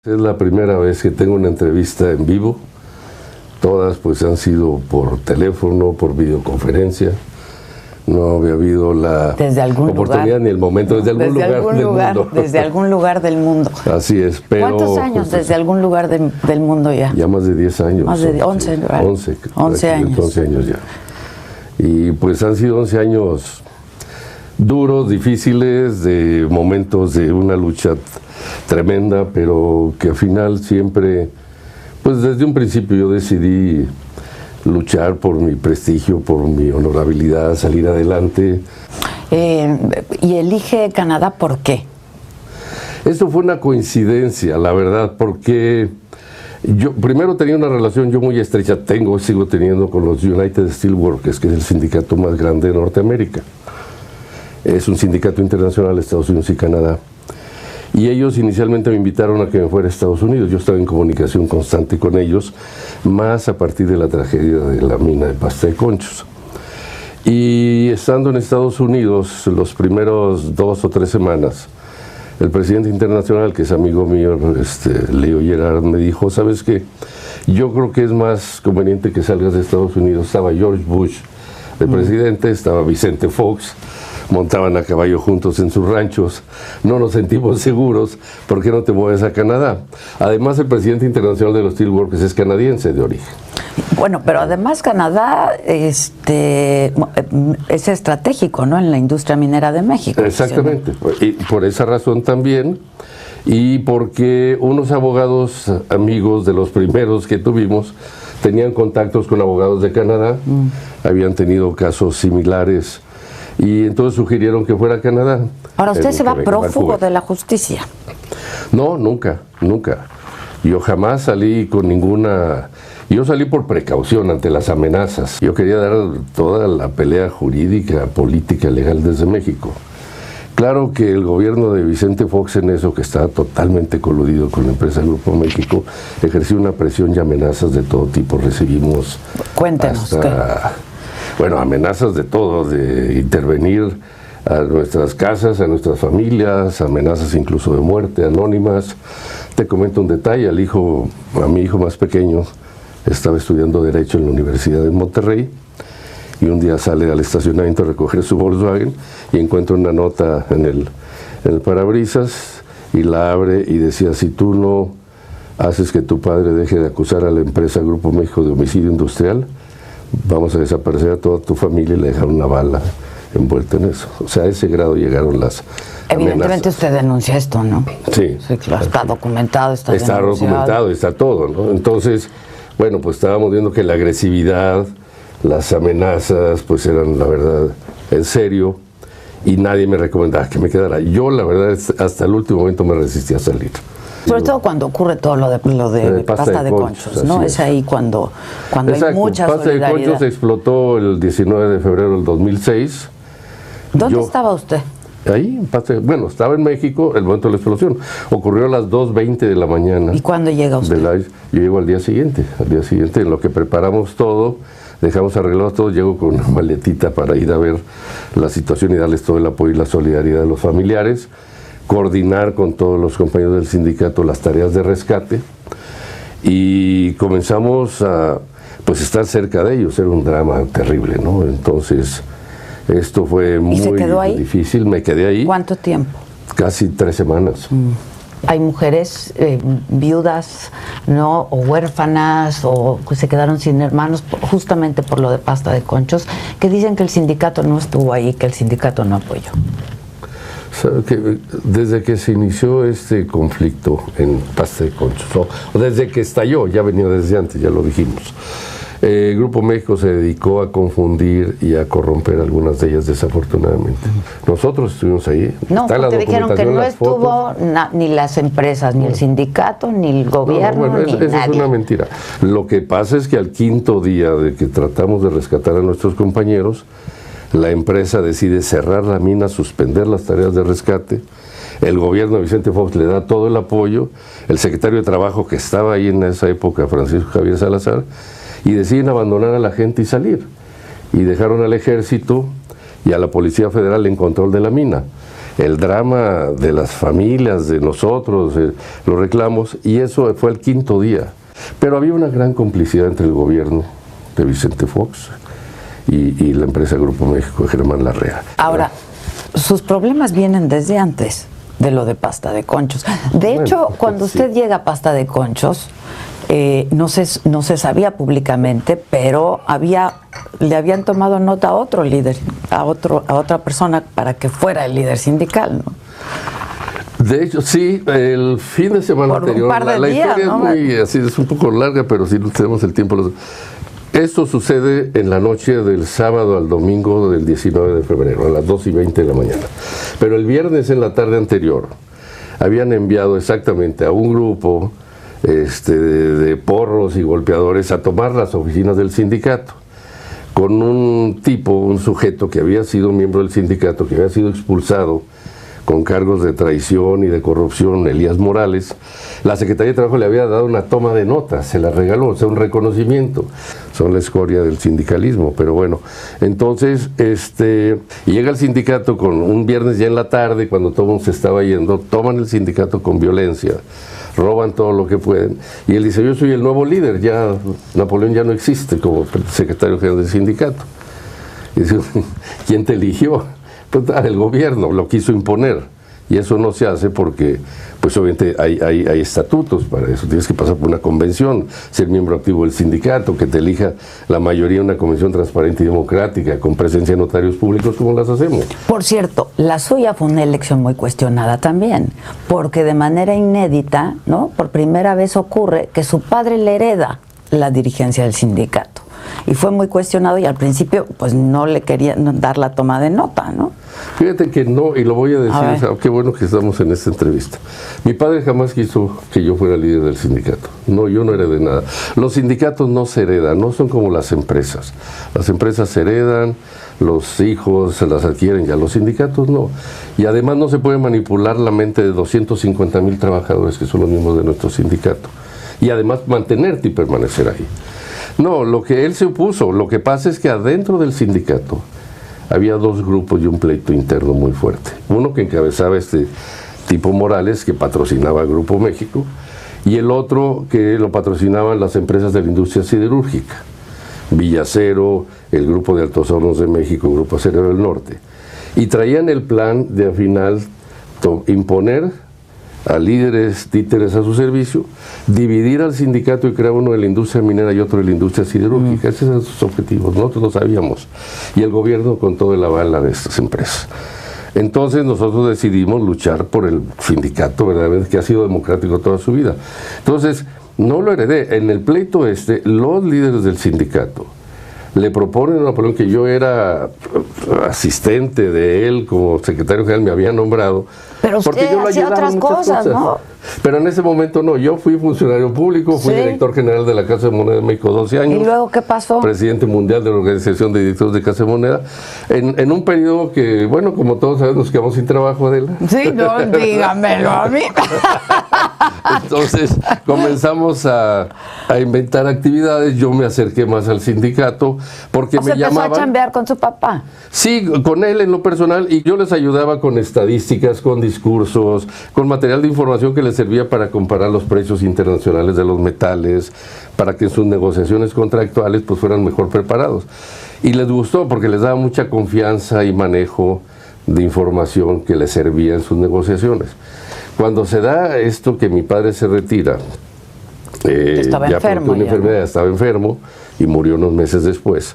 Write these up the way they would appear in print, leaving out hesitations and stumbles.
Es la primera vez que tengo una entrevista en vivo. Todas pues han sido por teléfono, por videoconferencia. No había habido la oportunidad ni el momento desde algún lugar del mundo. Desde algún lugar del mundo. Así es, pero... ¿Cuántos años pues, desde algún lugar del mundo ya? Ya más de 10 años. Más de 11, ¿verdad? 11 años. 11 años ya. Y pues han sido 11 años duros, difíciles, de momentos de una lucha tremenda, pero que al final siempre, pues desde un principio yo decidí luchar por mi prestigio, por mi honorabilidad, salir adelante. ¿Y elige Canadá por qué? Esto fue una coincidencia, la verdad, porque yo primero tenía una relación yo muy estrecha, sigo teniendo con los United Steelworkers, que es el sindicato más grande de Norteamérica. Es un sindicato internacional de Estados Unidos y Canadá. Y ellos inicialmente me invitaron a que me fuera a Estados Unidos. Yo estaba en comunicación constante con ellos, más a partir de la tragedia de la mina de Pasta de Conchos. Y estando en Estados Unidos, los primeros 2 o 3 semanas, el presidente internacional, que es amigo mío, Leo Gerard, me dijo, ¿sabes qué? Yo creo que es más conveniente que salgas de Estados Unidos. Estaba George Bush de presidente, estaba Vicente Fox, montaban a caballo juntos en sus ranchos, no nos sentimos seguros, ¿por qué no te mueves a Canadá? Además, el presidente internacional de los Steelworkers es canadiense de origen. Bueno, pero además Canadá es estratégico, ¿no?, en la industria minera de México. Exactamente, y por esa razón también, y porque unos abogados amigos de los primeros que tuvimos tenían contactos con abogados de Canadá, habían tenido casos similares, y entonces sugirieron que fuera a Canadá. Ahora, ¿usted se va prófugo de la justicia? No, nunca. Yo jamás salí con ninguna... Yo salí por precaución ante las amenazas. Yo quería dar toda la pelea jurídica, política, legal desde México. Claro que el gobierno de Vicente Fox en eso, que estaba totalmente coludido con la empresa Grupo México, ejerció una presión y amenazas de todo tipo. Recibimos... Cuéntenos. Bueno, amenazas de todo, de intervenir a nuestras casas, a nuestras familias, amenazas incluso de muerte, anónimas. Te comento un detalle, a mi hijo más pequeño, estaba estudiando Derecho en la Universidad de Monterrey, y un día sale al estacionamiento a recoger su Volkswagen y encuentra una nota en el parabrisas, y la abre y decía, si tú no haces que tu padre deje de acusar a la empresa Grupo México de homicidio industrial, vamos a desaparecer a toda tu familia, y le dejaron una bala envuelta en eso. O sea, a ese grado llegaron las Evidentemente amenazas. Usted denuncia esto, ¿no? Sí. Claro, está documentado, está documentado, está todo, ¿no? Entonces, bueno, pues estábamos viendo que la agresividad, las amenazas, pues eran, la verdad, en serio, y nadie me recomendaba que me quedara. Yo, la verdad, hasta el último momento me resistí a salir. Sobre todo cuando ocurre todo lo de Pasta de Conchos, ¿no? Es ahí cuando exacto, hay mucha Pasta solidaridad. de Conchos explotó el 19 de febrero del 2006. ¿Dónde estaba usted? Ahí, bueno, estaba en México el momento de la explosión. Ocurrió a las 2:20 de la mañana. ¿Y cuándo llega usted? Yo llego al día siguiente, en lo que preparamos todo, dejamos arreglado todo, llego con una maletita para ir a ver la situación y darles todo el apoyo y la solidaridad a los familiares, coordinar con todos los compañeros del sindicato las tareas de rescate, y comenzamos a pues estar cerca de ellos. Era un drama terrible, ¿no? Entonces esto fue muy difícil. Me quedé ahí. ¿Cuánto tiempo? Casi 3 semanas. Hay mujeres viudas, ¿no?, o huérfanas, o que se quedaron sin hermanos justamente por lo de Pasta de Conchos, que dicen que el sindicato no estuvo ahí, que el sindicato no apoyó. ¿Sabe que desde que se inició este conflicto en Pasta de Conchos, o desde que estalló, ya venía desde antes, ya lo dijimos, Grupo México se dedicó a confundir y a corromper algunas de ellas, desafortunadamente. Nosotros estuvimos ahí. No, porque dijeron que no estuvo ni las empresas, ni el sindicato, ni el gobierno, ni nadie. Esa es una mentira. Lo que pasa es que al 5.º día de que tratamos de rescatar a nuestros compañeros, la empresa decide cerrar la mina, suspender las tareas de rescate. El gobierno de Vicente Fox le da todo el apoyo. El secretario de Trabajo, que estaba ahí en esa época, Francisco Javier Salazar, y deciden abandonar a la gente y salir. Y dejaron al ejército y a la Policía Federal en control de la mina. el drama de las familias, de nosotros, los reclamos, y eso fue el quinto día. Pero había una gran complicidad entre el gobierno de Vicente Fox y la empresa Grupo México de Germán Larrea. Ahora, sus problemas vienen desde antes de lo de Pasta de Conchos. De hecho, cuando usted llega a Pasta de Conchos, no se sabía públicamente, pero le habían tomado nota a otro líder, a otra persona para que fuera el líder sindical, ¿no? De hecho, sí, el fin de semana Por anterior, un par de la días, historia ¿no? es muy así, es un poco larga, pero si tenemos el tiempo. Esto sucede en la noche del sábado al domingo del 19 de febrero, a las 2:20 de la mañana. Pero el viernes en la tarde anterior, habían enviado exactamente a un grupo de porros y golpeadores a tomar las oficinas del sindicato, con un sujeto que había sido miembro del sindicato, que había sido expulsado con cargos de traición y de corrupción, Elías Morales. La Secretaría de Trabajo le había dado una toma de notas, se la regaló, o sea, un reconocimiento. Son la escoria del sindicalismo, pero bueno. Entonces, llega el sindicato con un viernes ya en la tarde, cuando todo el mundo se estaba yendo, toman el sindicato con violencia, roban todo lo que pueden, y él dice: yo soy el nuevo líder, ya Napoleón ya no existe como secretario general del sindicato. Y dice: ¿quién te eligió? Pues el gobierno lo quiso imponer, y eso no se hace porque, pues obviamente hay estatutos para eso, tienes que pasar por una convención, ser miembro activo del sindicato, que te elija la mayoría en una convención transparente y democrática, con presencia de notarios públicos, como las hacemos. Por cierto, la suya fue una elección muy cuestionada también, porque de manera inédita, ¿no?, por primera vez ocurre que su padre le hereda la dirigencia del sindicato. Y fue muy cuestionado, y al principio pues no le querían dar la toma de nota, ¿no? Fíjate que no, y lo voy a decir, qué bueno que estamos en esta entrevista. Mi padre jamás quiso que yo fuera líder del sindicato. No, yo no heredé nada. Los sindicatos no se heredan, no son como las empresas. Las empresas se heredan, los hijos se las adquieren, ya los sindicatos no. Y además no se puede manipular la mente de 250,000 trabajadores que son los mismos de nuestro sindicato. Y además mantenerte y permanecer ahí. No, lo que él se opuso, lo que pasa es que adentro del sindicato había dos grupos y un pleito interno muy fuerte. Uno que encabezaba tipo Morales, que patrocinaba a Grupo México, y el otro que lo patrocinaban las empresas de la industria siderúrgica, Villacero, el Grupo de Altos Hornos de México, Grupo Acero del Norte. Y traían el plan de al final imponer a líderes títeres a su servicio, dividir al sindicato y crear uno de la industria minera y otro de la industria siderúrgica. Esos eran sus objetivos, nosotros lo sabíamos. Y el gobierno con todo el aval de estas empresas. Entonces nosotros decidimos luchar por el sindicato, verdaderamente, que ha sido democrático toda su vida. Entonces, no lo heredé. En el pleito los líderes del sindicato le proponen a Napoleón, que yo era asistente de él como secretario general, me había nombrado. Pero usted hacía otras cosas, ¿no? Pero en ese momento no, yo fui funcionario público, fui director general de la Casa de Moneda de México 12 años. ¿Y luego qué pasó? Presidente mundial de la Organización de Directores de Casa de Moneda, en un periodo que, bueno, como todos sabemos, nos quedamos sin trabajo, Adela. Sí, no, dígamelo a mí. Entonces comenzamos a inventar actividades, yo me acerqué más al sindicato, porque me llamaban. ¿Empezó a chambear con su papá? Sí, con él en lo personal, y yo les ayudaba con estadísticas, con discursos, con material de información que les servía para comparar los precios internacionales de los metales, para que en sus negociaciones contractuales pues fueran mejor preparados. Y les gustó porque les daba mucha confianza y manejo de información que les servía en sus negociaciones. Cuando se da esto que mi padre se retira, estaba ya enfermo, por una enfermedad, estaba enfermo y murió unos meses después.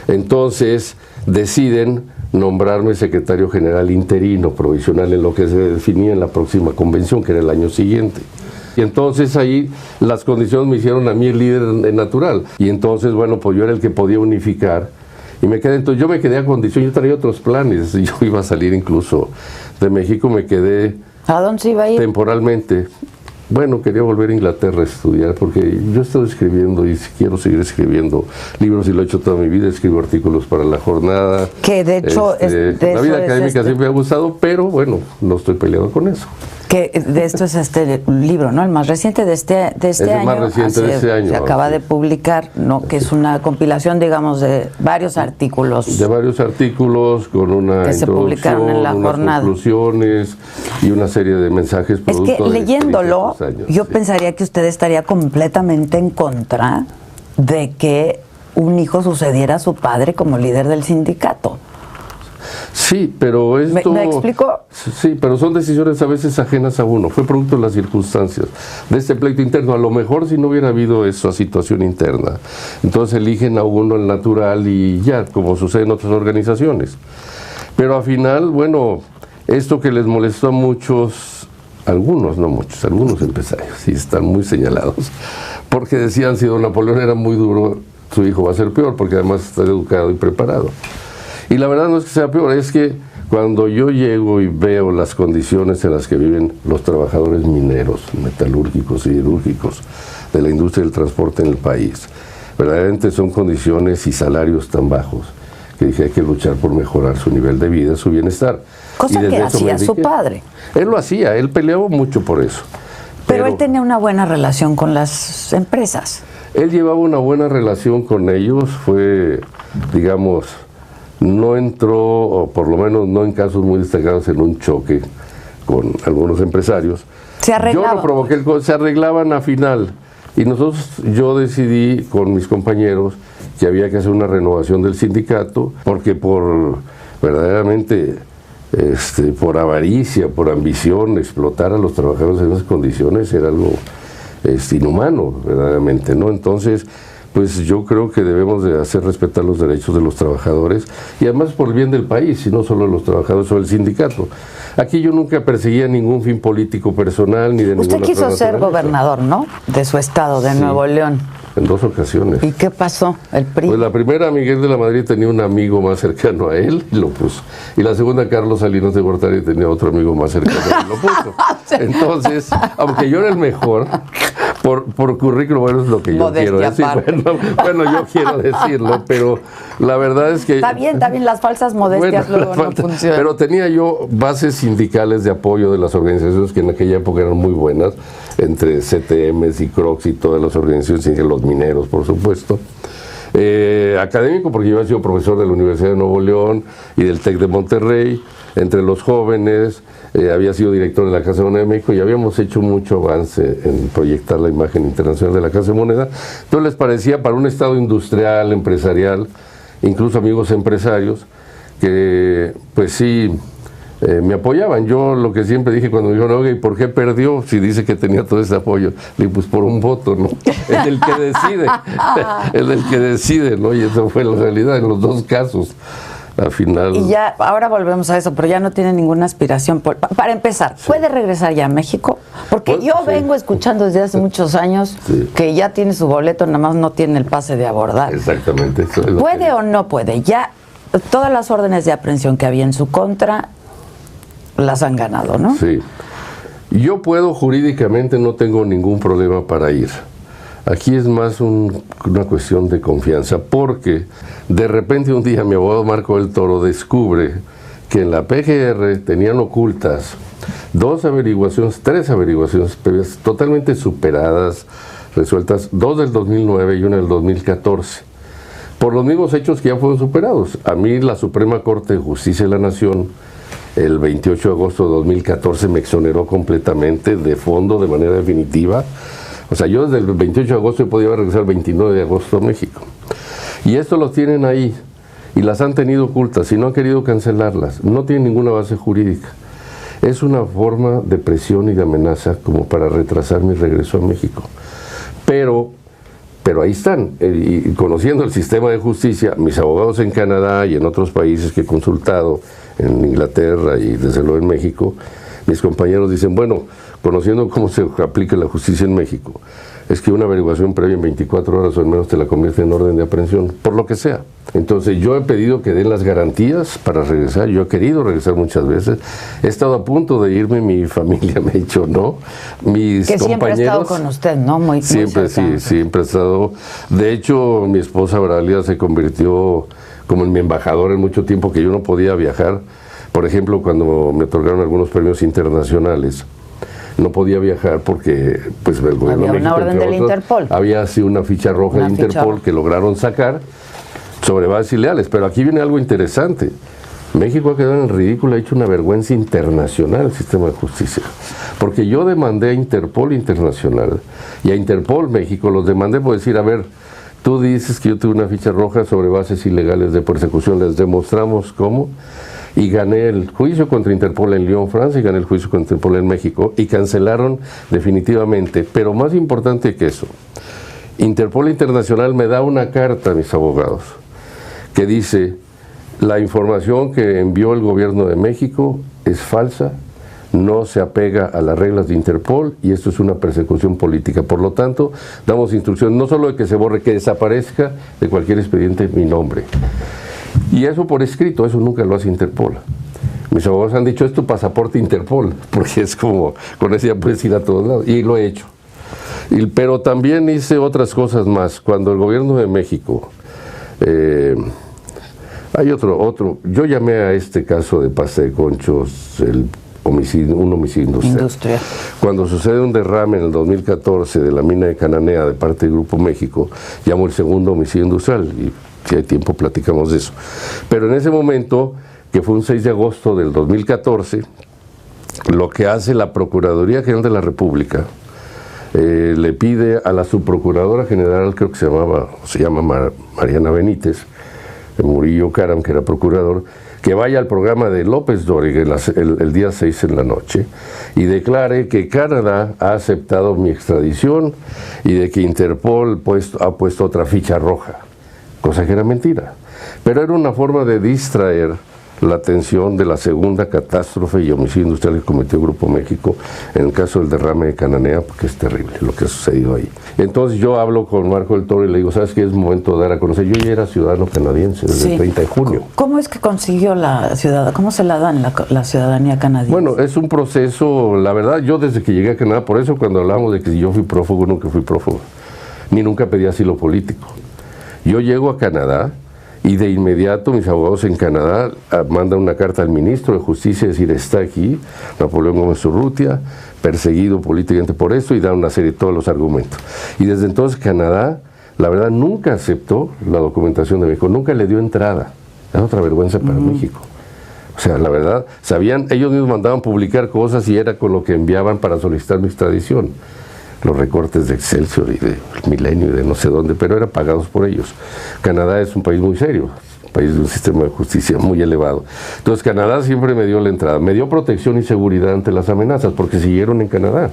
Entonces deciden nombrarme secretario general interino, provisional, en lo que se definía en la próxima convención, que era el año siguiente. Y entonces ahí las condiciones me hicieron a mí el líder natural. Y entonces, bueno, pues yo era el que podía unificar. Y me quedé, entonces yo me quedé a condición, yo traía otros planes. Yo iba a salir incluso de México, me quedé. ¿A dónde se iba a ir? Temporalmente. Bueno, quería volver a Inglaterra a estudiar, porque yo he estado escribiendo y quiero seguir escribiendo libros, y lo he hecho toda mi vida. Escribo artículos para La Jornada. Que de hecho la vida académica siempre me ha gustado, pero bueno, no estoy peleado con eso. Que de esto es este libro, ¿no? El más reciente de este año. El más reciente de este año. Se acaba de publicar, ¿no? Que es una compilación, digamos, de varios artículos. De varios artículos con una que se publicaron en la jornada. Conclusiones y una serie de mensajes. Es que leyéndolo, yo pensaría que usted estaría completamente en contra de que un hijo sucediera a su padre como líder del sindicato. Sí, pero esto... ¿Me explico? Sí, pero son decisiones a veces ajenas a uno. Fue producto de las circunstancias, de este pleito interno. A lo mejor si no hubiera habido esa situación interna, entonces eligen a uno el natural y ya, como sucede en otras organizaciones. Pero al final, bueno, esto que les molestó a muchos, algunos, no muchos, algunos empresarios, y están muy señalados, porque decían si don Napoleón era muy duro, su hijo va a ser peor, porque además está educado y preparado. Y la verdad no es que sea peor, es que cuando yo llego y veo las condiciones en las que viven los trabajadores mineros, metalúrgicos y siderúrgicos de la industria del transporte en el país, verdaderamente son condiciones y salarios tan bajos que dije hay que luchar por mejorar su nivel de vida, su bienestar. Cosa que hacía su padre. Él lo hacía, él peleaba mucho por eso. Pero él tenía una buena relación con las empresas. Él llevaba una buena relación con ellos, fue, digamos... No entró, o por lo menos no en casos muy destacados, en un choque con algunos empresarios. Se arreglaban. Yo no provoqué, se arreglaban a final. Y yo decidí con mis compañeros que había que hacer una renovación del sindicato, porque verdaderamente, por avaricia, por ambición, explotar a los trabajadores en esas condiciones era algo inhumano, verdaderamente, ¿no? Entonces... pues yo creo que debemos de hacer respetar los derechos de los trabajadores y además por el bien del país, y no solo de los trabajadores o del sindicato. Aquí yo nunca perseguía ningún fin político personal ni de ninguna. Usted quiso ser gobernador, ¿no? De su estado, de Nuevo León. En 2 ocasiones. ¿Y qué pasó? El PRI. Pues la primera, Miguel de la Madrid tenía un amigo más cercano a él y lo puso. Y la segunda, Carlos Salinas de Gortari tenía otro amigo más cercano y lo puso. Entonces, aunque yo era el mejor, por currículum, bueno, es lo que yo modestia quiero decir. Bueno, yo quiero decirlo, pero la verdad es que... Está bien, las falsas modestias luego no funcionan. Pero tenía yo bases sindicales de apoyo de las organizaciones que en aquella época eran muy buenas, entre CTMs y CROCS y todas las organizaciones, y los mineros, por supuesto. Académico, porque yo había sido profesor de la Universidad de Nuevo León y del TEC de Monterrey, entre los jóvenes, había sido director de la Casa de Moneda de México y habíamos hecho mucho avance en proyectar la imagen internacional de la Casa de Moneda. Entonces les parecía para un estado industrial, empresarial, incluso amigos empresarios, que pues sí, me apoyaban. Yo lo que siempre dije cuando me dijeron, oye, ¿y por qué perdió? Si dice que tenía todo ese apoyo. Le dije, pues por un voto, ¿no? Es el que decide, es el que decide, ¿no? Y eso fue la realidad en los dos casos. Al final... Y ya, ahora volvemos a eso, pero ya no tiene ninguna aspiración. Para empezar, ¿puede regresar ya a México? Porque pues, yo vengo escuchando desde hace muchos años que ya tiene su boleto, nada más no tiene el pase de abordar. Exactamente. Eso es ¿Puede o no puede? Ya todas las órdenes de aprehensión que había en su contra las han ganado, ¿no? Sí. Yo puedo jurídicamente, no tengo ningún problema para ir. Aquí es más una cuestión de confianza, porque de repente un día mi abogado Marco del Toro descubre que en la PGR tenían ocultas 3 averiguaciones previas totalmente superadas, resueltas, 2 del 2009 y 1 del 2014, por los mismos hechos que ya fueron superados. A mí la Suprema Corte de Justicia de la Nación, el 28 de agosto de 2014, me exoneró completamente, de fondo, de manera definitiva. O sea, yo desde el 28 de agosto podía regresar el 29 de agosto a México. Y esto lo tienen ahí, y las han tenido ocultas, y no han querido cancelarlas. No tienen ninguna base jurídica. Es una forma de presión y de amenaza como para retrasar mi regreso a México. Pero ahí están, y conociendo el sistema de justicia, mis abogados en Canadá y en otros países que he consultado, en Inglaterra y desde luego en México, mis compañeros dicen, bueno, conociendo cómo se aplica la justicia en México, es que una averiguación previa en 24 horas o al menos te la convierte en orden de aprehensión, por lo que sea. Entonces yo he pedido que den las garantías para regresar, yo he querido regresar muchas veces, he estado a punto de irme, mi familia me ha dicho no, mis que compañeros... siempre ha estado con usted, ¿no? Muy siempre, sí, siempre ha estado. De hecho, mi esposa Auralia se convirtió como en mi embajador en mucho tiempo, que yo no podía viajar. Por ejemplo, cuando me otorgaron algunos premios internacionales, no podía viajar porque pues el gobierno había de México, una orden del Interpol. Había así una ficha roja de Interpol que lograron sacar sobre bases ilegales. Pero aquí viene algo interesante. México ha quedado en el ridículo, ha hecho una vergüenza internacional el sistema de justicia. Porque yo demandé a Interpol Internacional y a Interpol México, los demandé por decir, a ver, tú dices que yo tuve una ficha roja sobre bases ilegales de persecución, les demostramos cómo, y gané el juicio contra Interpol en Lyon, Francia, y gané el juicio contra Interpol en México, y cancelaron definitivamente. Pero más importante que eso, Interpol Internacional me da una carta a mis abogados, que dice, la información que envió el gobierno de México es falsa, no se apega a las reglas de Interpol y esto es una persecución política. Por lo tanto, damos instrucción no solo de que se borre, que desaparezca de cualquier expediente mi nombre. Y eso por escrito, eso nunca lo hace Interpol. Mis abogados han dicho, es tu pasaporte Interpol, porque es como, con ese ya puedes ir a todos lados, y lo he hecho. Pero también hice otras cosas más. Cuando el gobierno de México... hay otro, yo llamé a este caso de pasta de conchos un homicidio industrial. Cuando sucede un derrame en el 2014 de la mina de Cananea de parte del Grupo México, llamo el segundo homicidio industrial y si hay tiempo platicamos de eso. Pero en ese momento, que fue un 6 de agosto del 2014, lo que hace la Procuraduría General de la República, le pide a la subprocuradora general, creo que se llama Mariana Benítez, Murillo Karam, que era procurador, que vaya al programa de López Dóriga el día 6 en la noche y declare que Canadá ha aceptado mi extradición y de que Interpol ha puesto otra ficha roja, cosa que era mentira. Pero era una forma de distraer la atención de la segunda catástrofe y homicidio industrial que cometió el Grupo México en el caso del derrame de Cananea, porque es terrible lo que ha sucedido ahí. Entonces yo hablo con Marco del Toro y le digo, ¿sabes qué? Es momento de dar a conocer. Yo ya era ciudadano canadiense desde el 30 de junio. ¿Cómo es que consiguió la ciudadanía? ¿Cómo se la dan la ciudadanía canadiense? Bueno, es un proceso, la verdad, yo desde que llegué a Canadá, por eso cuando hablamos de que yo fui prófugo, nunca fui prófugo, ni nunca pedí asilo político. Yo llego a Canadá y de inmediato mis abogados en Canadá mandan una carta al ministro de Justicia, decir, está aquí Napoleón Gómez Urrutia, perseguido políticamente por esto, y dan una serie de todos los argumentos. Y desde entonces Canadá, la verdad, nunca aceptó la documentación de México, nunca le dio entrada. Es otra vergüenza para México. O sea, la verdad, ellos mismos mandaban publicar cosas y era con lo que enviaban para solicitar mi extradición. Los recortes de Excelsior y de Milenio y de no sé dónde, pero eran pagados por ellos. Canadá es un país muy serio, un país de un sistema de justicia muy elevado. Entonces Canadá siempre me dio la entrada, me dio protección y seguridad ante las amenazas, porque siguieron en Canadá.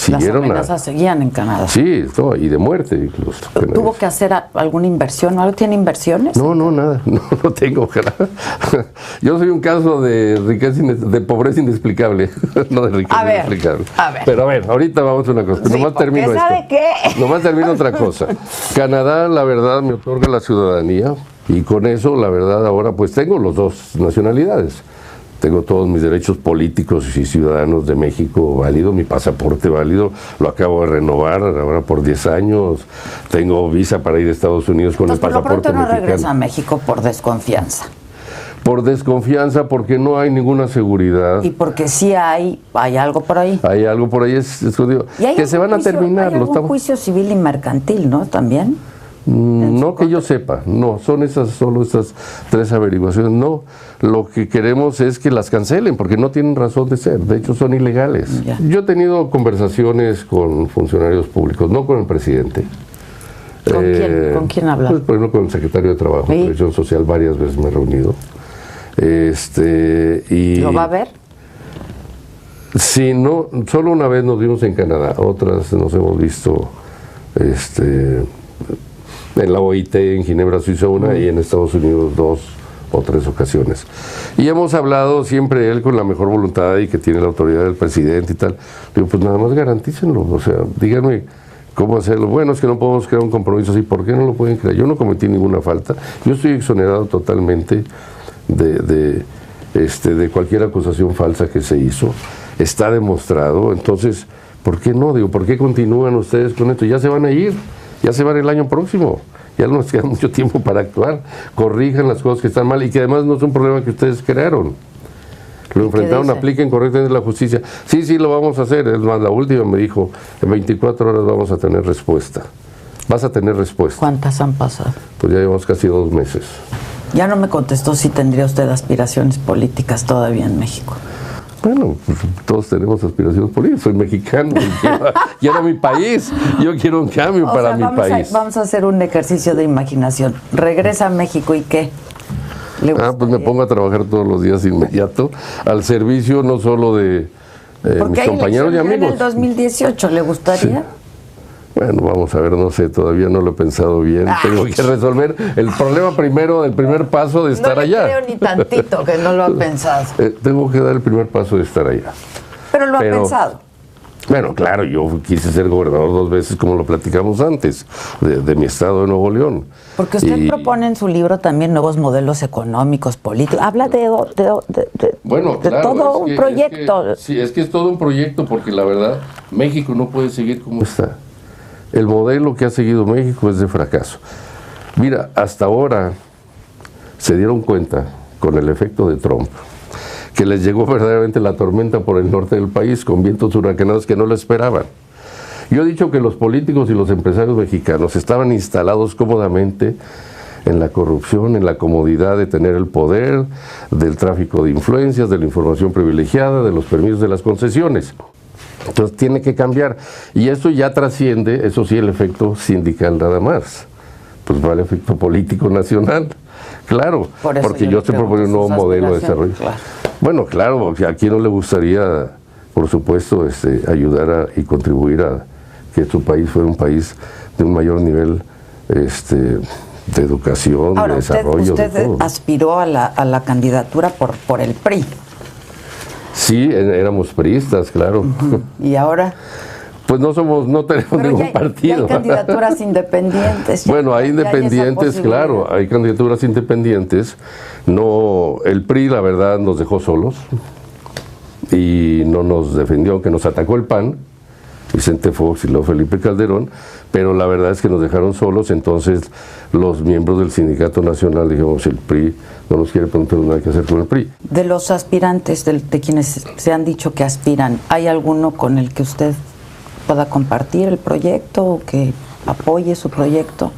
Las amenazas seguían en Canadá. Sí, y de muerte incluso. ¿Tuvo que hacer alguna inversión o algo? ¿Tiene inversiones? No, nada, no tengo. Yo soy un caso de riqueza, de pobreza inexplicable, no de riqueza inexplicable. A ver. Pero a ver, ahorita vamos a una cosa. Sí, nomás termino ¿sabe esto. qué? Nomás termino otra cosa. Canadá, la verdad, me otorga la ciudadanía y con eso, la verdad, ahora pues tengo las dos nacionalidades. Tengo todos mis derechos políticos y ciudadanos de México válido, mi pasaporte válido, lo acabo de renovar ahora por 10 años, tengo visa para ir a Estados Unidos con el pasaporte mexicano. ¿Por qué no regresa a México por desconfianza? Por desconfianza, porque no hay ninguna seguridad. Y porque sí hay algo por ahí. Hay algo por ahí, que se van a terminar. Hay algún juicio civil y mercantil, ¿no? También. No que yo sepa, no, solo estas 3 averiguaciones, no. Lo que queremos es que las cancelen, porque no tienen razón de ser, de hecho son ilegales. Ya. Yo he tenido conversaciones con funcionarios públicos, no con el presidente. ¿Con quién habla? Pues, por ejemplo, con el secretario de Trabajo y Previsión Social, varias veces me he reunido. ¿Lo va a ver? Sí, no, solo una vez nos vimos en Canadá, otras nos hemos visto en la OIT, en Ginebra, Suiza, una, y en Estados Unidos 2 o 3 ocasiones. Y hemos hablado siempre él con la mejor voluntad y que tiene la autoridad del presidente y tal. Digo, pues nada más garantícenlo, o sea, díganme cómo hacerlo. Bueno, es que no podemos crear un compromiso así, ¿por qué no lo pueden crear? Yo no cometí ninguna falta, yo estoy exonerado totalmente de cualquier acusación falsa que se hizo, está demostrado, entonces, ¿por qué no? Digo, ¿por qué continúan ustedes con esto? Ya se van a ir. Ya se van el año próximo, ya no nos queda mucho tiempo para actuar, corrijan las cosas que están mal y que además no es un problema que ustedes crearon. Lo enfrentaron, apliquen correctamente la justicia. Sí, sí, lo vamos a hacer. Es más, la última me dijo, en 24 horas vamos a tener respuesta. Vas a tener respuesta. ¿Cuántas han pasado? Pues ya llevamos casi 2 meses. Ya no me contestó si tendría usted aspiraciones políticas todavía en México. Bueno, pues todos tenemos aspiraciones políticas. Soy mexicano, quiero mi país. Yo quiero un cambio para mi país. Vamos a hacer un ejercicio de imaginación. Regresa a México y ¿qué? Pues me pongo a trabajar todos los días inmediato al servicio no solo de mis compañeros y amigos. En el 2018, ¿le gustaría? Sí. Bueno, vamos a ver, no sé, todavía no lo he pensado bien. Tengo que resolver el problema primero, el primer paso de estar allá. No creo ni tantito que no lo ha pensado. Tengo que dar el primer paso de estar allá. Pero lo ha pensado. Bueno, claro, yo quise ser gobernador 2 veces, como lo platicamos antes, de mi estado de Nuevo León. Porque usted propone en su libro también nuevos modelos económicos, políticos. Habla de todo un proyecto. Sí, es que es todo un proyecto, porque la verdad, México no puede seguir como está. El modelo que ha seguido México es de fracaso. Mira, hasta ahora se dieron cuenta, con el efecto de Trump, que les llegó verdaderamente la tormenta por el norte del país, con vientos huracanados que no lo esperaban. Yo he dicho que los políticos y los empresarios mexicanos estaban instalados cómodamente en la corrupción, en la comodidad de tener el poder, del tráfico de influencias, de la información privilegiada, de los permisos de las concesiones. Entonces tiene que cambiar. Y eso ya trasciende, eso sí, el efecto sindical nada más. Pues va el efecto político nacional. Claro, porque yo estoy proponiendo un nuevo modelo de desarrollo. Claro. Bueno, claro, ¿a quién no le gustaría, por supuesto, ayudar y contribuir a que su país fuera un país de un mayor nivel de educación, de desarrollo? Usted de todo. Aspiró a la candidatura por el PRI. Sí, éramos priistas, claro. ¿Y ahora? Pues no tenemos ningún partido. Ya hay candidaturas independientes. Bueno, hay independientes, claro, hay candidaturas independientes. No, el PRI, la verdad, nos dejó solos y no nos defendió, aunque nos atacó el PAN, Vicente Fox y luego Felipe Calderón, pero la verdad es que nos dejaron solos. Entonces los miembros del Sindicato Nacional dijimos, el PRI no nos quiere, pero no tenemos nada que hacer con el PRI. De los aspirantes, de quienes se han dicho que aspiran, ¿hay alguno con el que usted pueda compartir el proyecto o que apoye su proyecto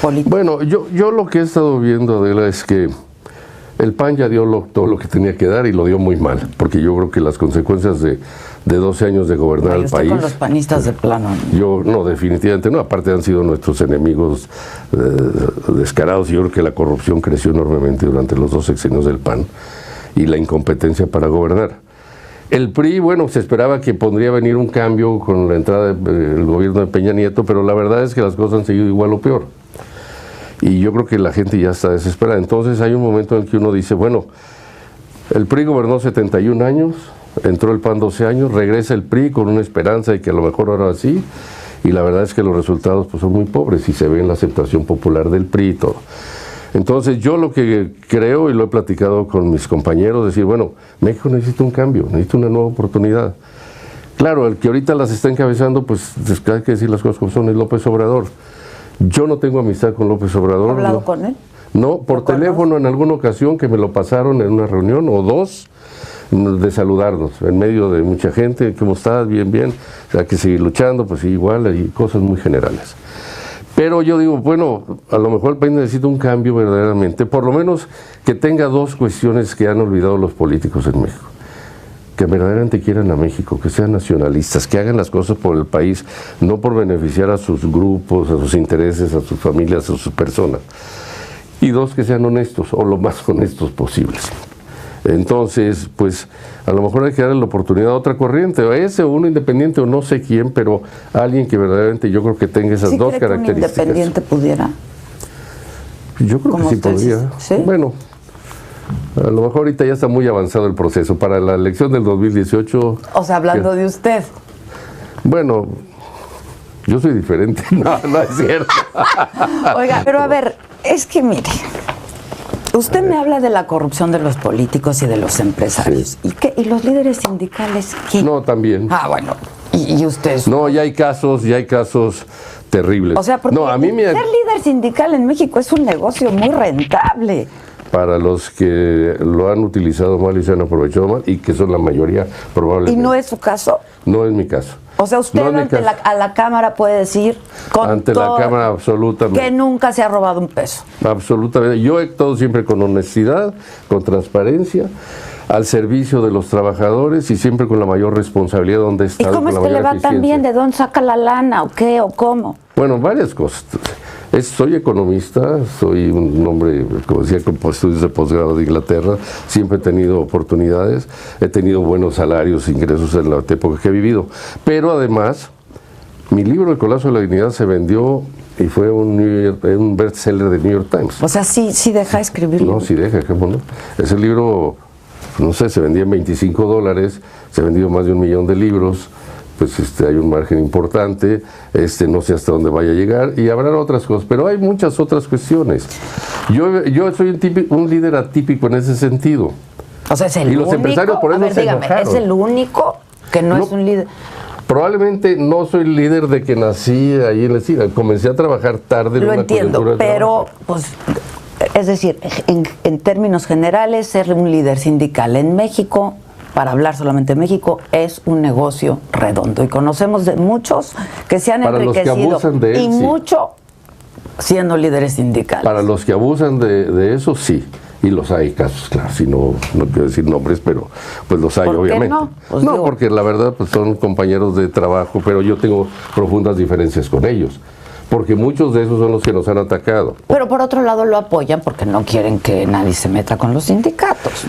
político? Bueno, yo lo que he estado viendo, Adela, es que el PAN ya dio todo lo que tenía que dar y lo dio muy mal, porque yo creo que las consecuencias de 12 años de gobernar el país... con los panistas de plano. Yo no, definitivamente no. Aparte han sido nuestros enemigos descarados. Yo creo que la corrupción creció enormemente durante los 2 sexenios del PAN y la incompetencia para gobernar. El PRI, bueno, se esperaba que podría venir un cambio con la entrada del gobierno de Peña Nieto, pero la verdad es que las cosas han seguido igual o peor. Y yo creo que la gente ya está desesperada. Entonces hay un momento en que uno dice, bueno, el PRI gobernó 71 años, entró el PAN 12 años, regresa el PRI con una esperanza de que a lo mejor ahora sí, y la verdad es que los resultados pues son muy pobres y se ve en la aceptación popular del PRI y todo. Entonces yo lo que creo, y lo he platicado con mis compañeros, decir, bueno, México necesita un cambio, necesita una nueva oportunidad. Claro, el que ahorita las está encabezando, pues hay que decir las cosas como son, es López Obrador. Yo no tengo amistad con López Obrador. ¿Ha hablado con él? No, por teléfono en alguna ocasión que me lo pasaron en una reunión o 2, de saludarnos en medio de mucha gente. ¿Cómo estás? Bien, bien. O sea, hay que seguir luchando, pues sí, igual, y cosas muy generales. Pero yo digo, bueno, a lo mejor el país necesita un cambio verdaderamente, por lo menos que tenga 2 cuestiones que han olvidado los políticos en México. Que verdaderamente quieran a México, que sean nacionalistas, que hagan las cosas por el país, no por beneficiar a sus grupos, a sus intereses, a sus familias, a sus personas. Y 2, que sean honestos, o lo más honestos posibles. Entonces, pues, a lo mejor hay que darle la oportunidad a otra corriente, a ese, o uno independiente, o no sé quién, pero alguien que verdaderamente yo creo que tenga esas 2 características. ¿Un independiente pudiera? Yo creo que sí podría. ¿Sí? Bueno, a lo mejor ahorita ya está muy avanzado el proceso. Para la elección del 2018... O sea, hablando de usted. Bueno, yo soy diferente. No es cierto. Oiga, pero a ver, es que mire, usted me habla de la corrupción de los políticos y de los empresarios. Sí. ¿Y los líderes sindicales qué? No, también. Ah, bueno. ¿Y usted? No, ya hay casos terribles. O sea, porque no, a mí ser líder sindical en México es un negocio muy rentable. para los que lo han utilizado mal y se han aprovechado mal, y que son la mayoría probablemente. ¿Y no es su caso? No es mi caso. O sea, usted no a la Cámara puede decir ante la Cámara absolutamente que nunca se ha robado un peso. Absolutamente. Yo he actuado siempre con honestidad, con transparencia, al servicio de los trabajadores y siempre con la mayor responsabilidad donde he estado. ¿Y cómo es que le va tan bien? ¿De dónde saca la lana o qué o cómo? Bueno, varias cosas. Soy economista, soy un hombre, como decía, con estudios de posgrado de Inglaterra, siempre he tenido oportunidades, he tenido buenos salarios, ingresos en la época que he vivido, pero además, mi libro El colapso de la dignidad se vendió y fue un bestseller de New York Times. O sea, sí deja escribirlo. No, sí deja, ¿cómo no? Ese libro, no sé, se vendía en $25, se ha vendido más de 1 millón de libros. Pues hay un margen importante, no sé hasta dónde vaya a llegar, y habrá otras cosas, pero hay muchas otras cuestiones. Yo soy un líder atípico en ese sentido. O sea, es el y único. Los empresarios por eso se enojaron. ¿Es el único que no es un líder? Probablemente no soy líder de que nací ahí en la esquina. Comencé a trabajar tarde en Lo una entiendo, pero pues, es decir, en términos generales, ser un líder sindical en México, para hablar solamente de México, es un negocio redondo. Y conocemos de muchos que se han enriquecido, los que abusan de él, y sí. mucho siendo líderes sindicales. Para los que abusan de eso, sí. Y los hay casos, claro, si no quiero decir nombres, pero pues los hay, obviamente. ¿Por qué no? Pues no, digo, porque la verdad pues son compañeros de trabajo, pero yo tengo profundas diferencias con ellos. Porque muchos de esos son los que nos han atacado. Pero por otro lado lo apoyan porque no quieren que nadie se meta con los sindicatos.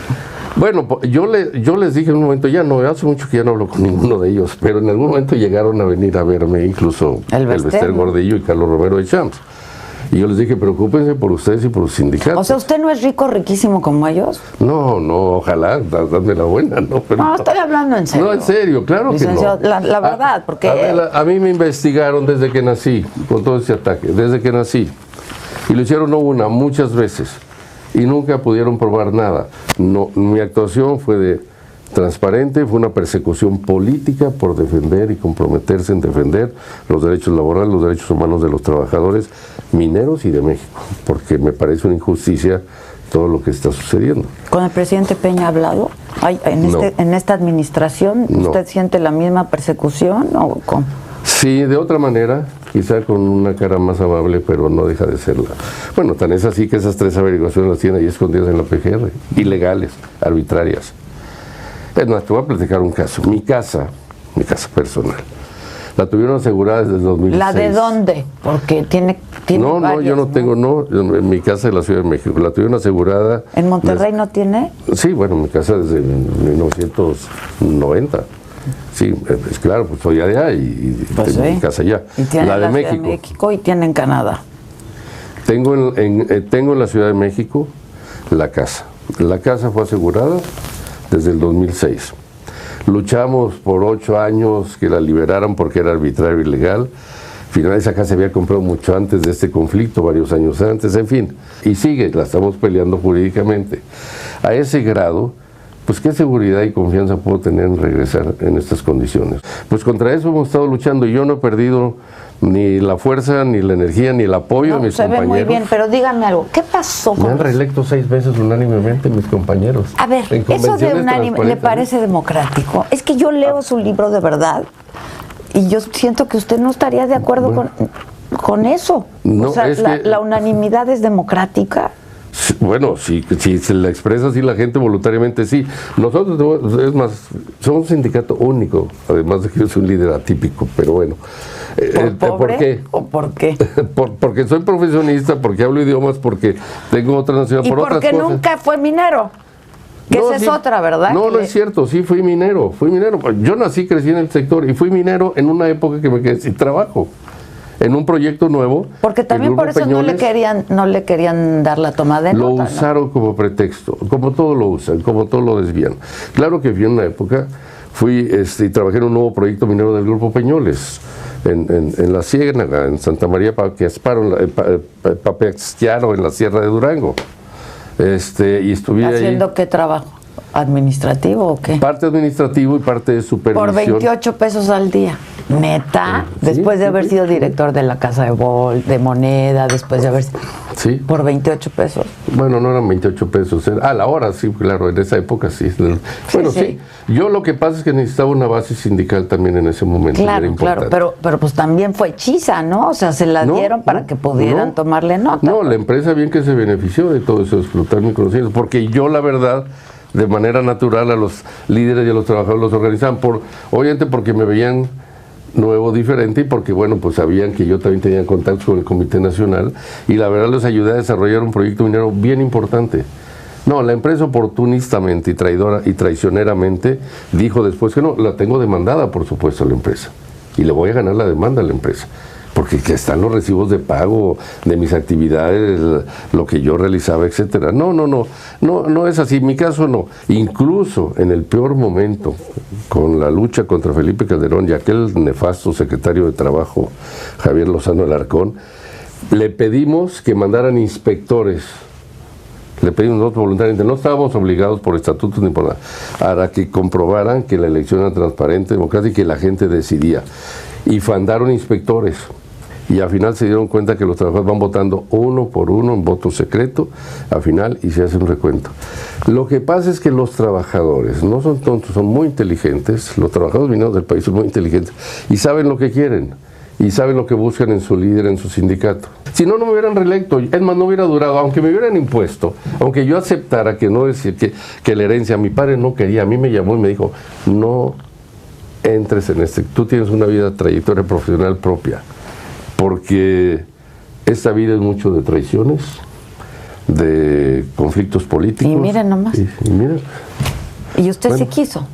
Bueno, yo les dije en un momento, hace mucho que ya no hablo con ninguno de ellos, pero en algún momento llegaron a venir a verme, incluso el Bester Gordillo y Carlos Romero de Champs. Y yo les dije, preocúpense por ustedes y por los sindicatos. O sea, ¿usted no es rico, riquísimo como ellos? No, ojalá, dadme la buena, ¿no? Pero no, estoy hablando en serio. No, en serio, claro Licenciado, que no. La verdad, porque... A mí me investigaron desde que nací, con todo ese ataque, desde que nací. Y lo hicieron no una, muchas veces. Y nunca pudieron probar nada. No, mi actuación fue transparente, fue una persecución política por defender y comprometerse en defender los derechos laborales, los derechos humanos de los trabajadores mineros y de México, porque me parece una injusticia todo lo que está sucediendo. ¿Con el presidente Peña ha hablado? ¿En esta administración usted siente la misma persecución o cómo? Sí, de otra manera, quizá con una cara más amable, pero no deja de serla. Bueno, tan es así que esas 3 averiguaciones las tiene ahí escondidas en la PGR, ilegales, arbitrarias. Es más, te voy a platicar un caso. Mi casa personal, la tuvieron asegurada desde el 2006. ¿La de dónde? Porque tiene varias, yo no tengo, en mi casa de la Ciudad de México, la tuvieron asegurada. ¿En Monterrey no tiene? Sí, bueno, mi casa desde 1990. Sí, es claro, pues soy allá y pues tengo mi casa allá. Y tiene la de Ciudad México. De México y tiene en Canadá. Tengo en la Ciudad de México la casa. La casa fue asegurada desde el 2006. Luchamos por 8 años que la liberaran porque era arbitrario y ilegal. Finalmente esa casa se había comprado mucho antes de este conflicto, varios años antes, en fin. Y sigue, la estamos peleando jurídicamente. A ese grado, pues qué seguridad y confianza puedo tener en regresar en estas condiciones. Pues contra eso hemos estado luchando y yo no he perdido ni la fuerza, ni la energía, ni el apoyo de mis compañeros. Se ve muy bien, pero dígame algo, ¿qué pasó con Me han reelecto 6 veces unánimemente mis compañeros. A ver, eso de unánime, ¿le parece democrático? Es que yo leo su libro de verdad y yo siento que usted no estaría de acuerdo con eso. No, o sea, la unanimidad es democrática. Bueno, si se la expresa así la gente voluntariamente, sí. Nosotros, es más, somos un sindicato único, además de que yo soy un líder atípico, pero bueno. ¿Por qué? ¿O por qué? Porque soy profesionista, porque hablo idiomas, porque tengo otra nacionalidad, por otras cosas. Y porque nunca fue minero. Que esa es otra, ¿verdad? No, no es cierto, sí fui minero. Yo nací, crecí en el sector y fui minero en una época que me quedé sin trabajo. En un proyecto nuevo. Porque también por eso Peñoles, no le querían dar la toma de nota. Lo usaron como pretexto, como todo lo usan, como todo lo desvían. Claro que fui en una época, y trabajé en un nuevo proyecto minero del Grupo Peñoles, en La Ciénaga, en Santa María Papiasparo, en la Sierra de Durango. Y estuve ahí. ¿Haciendo qué trabajo? ¿Administrativo o qué? Parte administrativo y parte de supervisión. Por 28 pesos al día. ¿Neta? Después de haber sido director de la Casa de Moneda, después de haber... Sí. ¿Por 28 pesos? Bueno, no eran 28 pesos. A la hora, sí, claro, en esa época sí. Bueno, sí. Yo lo que pasa es que necesitaba una base sindical también en ese momento. Claro, claro, pero pues también fue hechiza, ¿no? O sea, se la dieron para que pudieran tomarle nota. No, la empresa bien que se benefició de todo eso, de explotar mi conocimiento, porque yo, la verdad, de manera natural a los líderes y a los trabajadores los organizaban, obviamente porque me veían nuevo, diferente, y porque, bueno, pues sabían que yo también tenía contactos con el Comité Nacional, y la verdad les ayudé a desarrollar un proyecto minero bien importante. No, la empresa oportunistamente y traidora y traicioneramente dijo después que no, la tengo demandada, por supuesto, a la empresa, y le voy a ganar la demanda a la empresa, porque que están los recibos de pago de mis actividades, lo que yo realizaba, etcétera. No es así. En mi caso no. Incluso en el peor momento, con la lucha contra Felipe Calderón y aquel nefasto secretario de Trabajo, Javier Lozano Alarcón, le pedimos que mandaran inspectores. Le pedimos nosotros voluntariamente, no estábamos obligados por estatutos ni por nada, para que comprobaran que la elección era transparente, democrática y que la gente decidía. Y mandaron inspectores. Y al final se dieron cuenta que los trabajadores van votando uno por uno en voto secreto, al final, y se hace un recuento. Lo que pasa es que los trabajadores no son tontos, son muy inteligentes. Los trabajadores mineros del país son muy inteligentes y saben lo que quieren y saben lo que buscan en su líder, en su sindicato. Si no, no me hubieran reelecto, es más, no hubiera durado, aunque me hubieran impuesto, aunque yo aceptara que no decir que la herencia, mi padre no quería, a mí me llamó y me dijo, no entres en tú tienes una trayectoria profesional propia, porque esta vida es mucho de traiciones, de conflictos políticos. Y miren nomás. Y miren. Y usted sí quiso.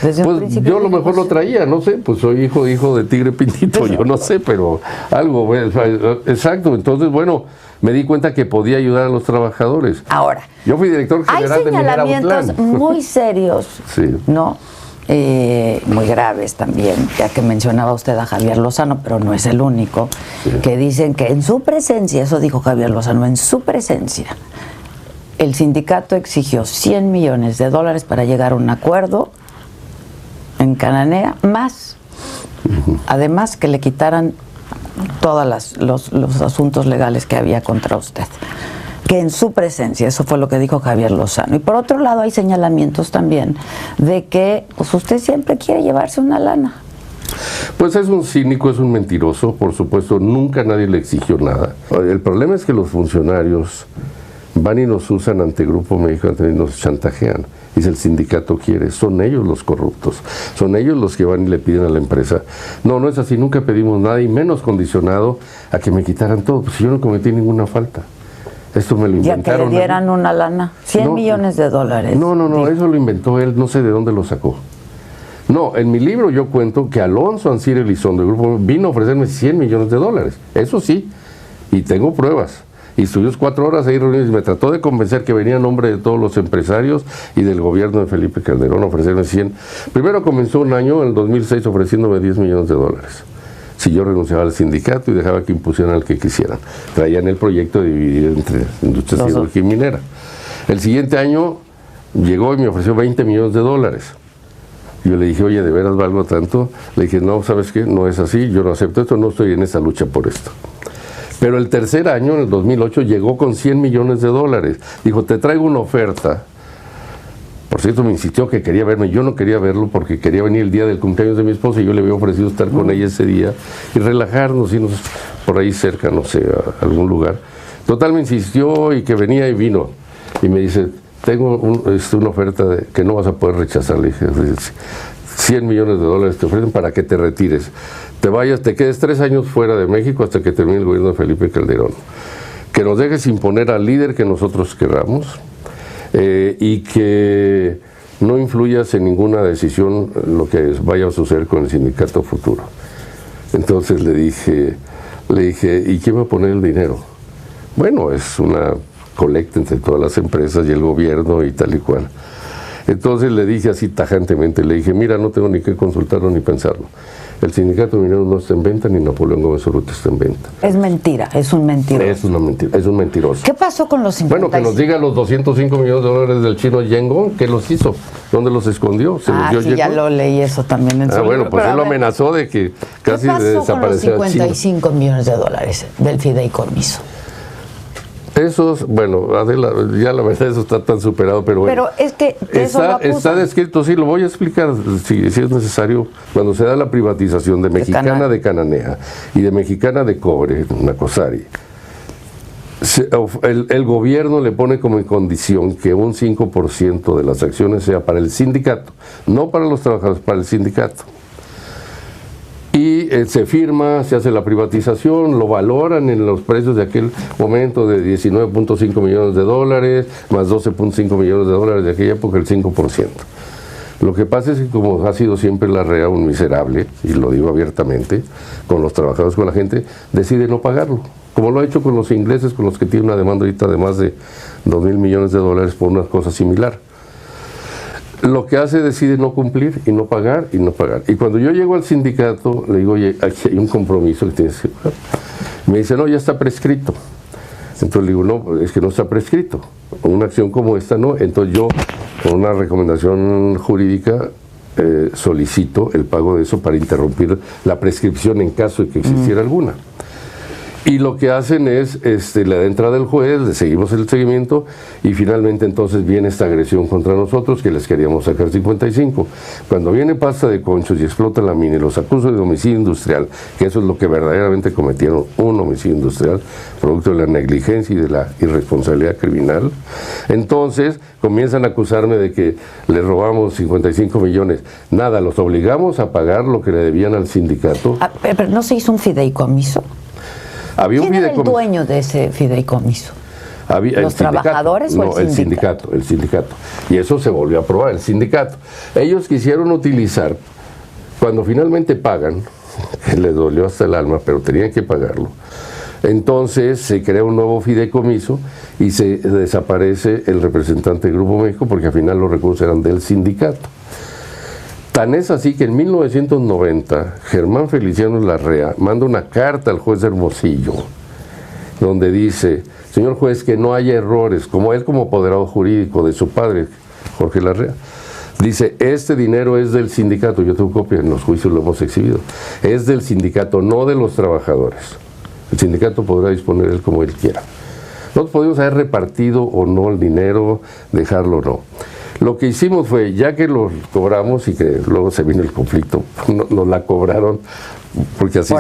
Desde pues yo a lo mejor lo traía, no sé, pues soy hijo de tigre pintito, yo no sé, pero algo, exacto. Entonces, bueno, me di cuenta que podía ayudar a los trabajadores. Ahora, yo fui director general de Minera hay señalamientos muy serios, sí, ¿no? Muy graves también, ya que mencionaba usted a Javier Lozano, pero no es el único, sí, que dicen que en su presencia, eso dijo Javier Lozano, en su presencia, el sindicato exigió $100 millones para llegar a un acuerdo en Cananea, más, además que le quitaran todos los asuntos legales que había contra usted. Que en su presencia, eso fue lo que dijo Javier Lozano. Y por otro lado hay señalamientos también de que pues usted siempre quiere llevarse una lana. Pues es un cínico, es un mentiroso, por supuesto, nunca nadie le exigió nada. El problema es que los funcionarios van y nos usan ante Grupo México y nos chantajean. Y si el sindicato quiere, son ellos los corruptos, son ellos los que van y le piden a la empresa. No es así, nunca pedimos nada, y menos condicionado a que me quitaran todo, pues yo no cometí ninguna falta. Esto me lo inventaron. Ya que le dieran una lana, $100 millones. No, eso lo inventó él, no sé de dónde lo sacó. No, en mi libro yo cuento que Alonso Ancira Elizondo, el grupo, vino a ofrecerme $100 millones. Eso sí, y tengo pruebas. Y estuvimos 4 horas ahí reunidos y me trató de convencer que venía en nombre de todos los empresarios y del gobierno de Felipe Calderón a ofrecerme 100. Primero comenzó un año, en el 2006, ofreciéndome $10 millones. Si yo renunciaba al sindicato y dejaba que impusieran al que quisieran. Traían el proyecto de dividir entre industria siderúrgica y minera. El siguiente año llegó y me ofreció $20 millones. Yo le dije, oye, ¿de veras valgo tanto? Le dije, no, ¿sabes qué? No es así, yo no acepto esto, no estoy en esa lucha por esto. Pero el tercer año, en el 2008, llegó con $100 millones. Dijo, te traigo una oferta. Por cierto, me insistió que quería verme. Yo no quería verlo porque quería venir el día del cumpleaños de mi esposa y yo le había ofrecido estar con ella ese día y relajarnos, irnos por ahí cerca, no sé, a algún lugar. Total, me insistió y que venía y vino. Y me dice, tengo una oferta que no vas a poder rechazar. Le dije, $100 millones te ofrecen para que te retires. Te vayas, te quedes 3 años fuera de México hasta que termine el gobierno de Felipe Calderón. Que nos dejes imponer al líder que nosotros queramos. Y que no influyas en ninguna decisión lo que vaya a suceder con el sindicato futuro. Entonces le dije, ¿y quién va a poner el dinero? Bueno, es una colecta entre todas las empresas y el gobierno y tal y cual. Entonces le dije así tajantemente, le dije, mira, no tengo ni que consultarlo ni pensarlo. El sindicato minero no está en venta, ni Napoleón Gómez Urrutia está en venta. Es mentira, es un mentiroso. Es una mentira, es un mentiroso. ¿Qué pasó con los 56? Bueno, que nos diga los $205 millones del chino Yengong, que los hizo. ¿Dónde los escondió? ¿Se los dio sí, ya lo leí eso también en su libro. Bueno, pues él lo amenazó de que casi desaparecerá. ¿Qué pasó con los 55 millones de dólares del fideicomiso? Esos, bueno, Adela, ya la verdad eso está tan superado, pero bueno. Pero es que está descrito, sí, lo voy a explicar si es necesario. Cuando se da la privatización de Mexicana de Cananea y de Mexicana de Cobre, Nacosari, el gobierno le pone como condición que un 5% de las acciones sea para el sindicato, no para los trabajadores, para el sindicato. Y se firma, se hace la privatización, lo valoran en los precios de aquel momento de 19.5 millones de dólares, más 12.5 millones de dólares de aquella época, el 5%. Lo que pasa es que como ha sido siempre la REA un miserable, y lo digo abiertamente, con los trabajadores, con la gente, decide no pagarlo. Como lo ha hecho con los ingleses, con los que tienen una demanda ahorita de más de 2.000 millones de dólares por una cosa similar. Lo que hace, decide no cumplir y no pagar y no pagar. Y cuando yo llego al sindicato, le digo, oye, aquí hay un compromiso que tienes que pagar. Me dice, no, ya está prescrito. Entonces le digo, no, es que no está prescrito. Una acción como esta no. Entonces yo, con una recomendación jurídica, solicito el pago de eso para interrumpir la prescripción en caso de que existiera alguna. Y lo que hacen es, le da entrada el juez, le seguimos el seguimiento y finalmente entonces viene esta agresión contra nosotros que les queríamos sacar 55. Cuando viene Pasta de Conchos y explota la mina y los acusa de homicidio industrial, que eso es lo que verdaderamente cometieron, un homicidio industrial, producto de la negligencia y de la irresponsabilidad criminal, entonces comienzan a acusarme de que les robamos 55 millones. Nada, los obligamos a pagar lo que le debían al sindicato. Pero ¿no se hizo un fideicomiso? ¿Quién era el dueño de ese fideicomiso? ¿Los trabajadores o el sindicato? El sindicato. Y eso se volvió a aprobar, el sindicato. Ellos quisieron utilizar, cuando finalmente pagan, que les dolió hasta el alma, pero tenían que pagarlo, entonces se crea un nuevo fideicomiso y se desaparece el representante del Grupo México porque al final los recursos eran del sindicato. Tan es así que en 1990 Germán Feliciano Larrea manda una carta al juez de Hermosillo donde dice, señor juez, que no haya errores, como él como apoderado jurídico de su padre, Jorge Larrea, dice, este dinero es del sindicato, yo tengo copia, en los juicios lo hemos exhibido, es del sindicato, no de los trabajadores. El sindicato podrá disponer él como él quiera. Nosotros podemos haber repartido o no el dinero, dejarlo o no. Lo que hicimos fue, ya que lo cobramos y que luego se vino el conflicto, nos la cobraron, porque así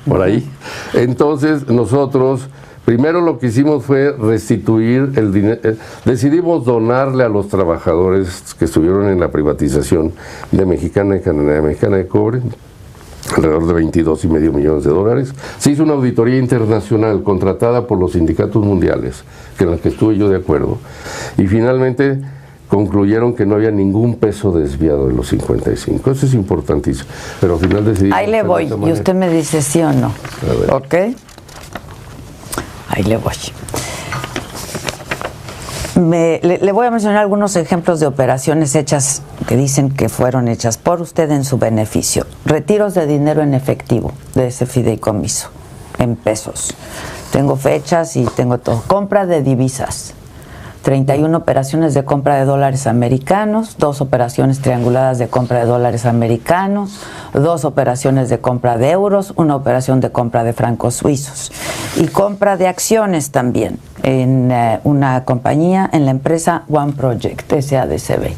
por ahí. Entonces nosotros, primero lo que hicimos fue restituir el dinero, decidimos donarle a los trabajadores que estuvieron en la privatización de Mexicana de Cananea, Mexicana de Cobre, alrededor de 22.5 millones de dólares. Se hizo una auditoría internacional contratada por los sindicatos mundiales, en la que estuve yo de acuerdo, y finalmente concluyeron que no había ningún peso desviado de los 55. Eso es importantísimo. Pero al final decidimos... Ahí le voy, y usted me dice sí o no. ¿Ok? Ahí le voy. Le voy a mencionar algunos ejemplos de operaciones hechas, que dicen que fueron hechas por usted en su beneficio. Retiros de dinero en efectivo de ese fideicomiso, en pesos. Tengo fechas y tengo todo. Compra de divisas. 31 operaciones de compra de dólares americanos, 2 operaciones trianguladas de compra de dólares americanos, 2 operaciones de compra de euros, 1 operación de compra de francos suizos y compra de acciones también en una compañía, en la empresa One Project, SADCB.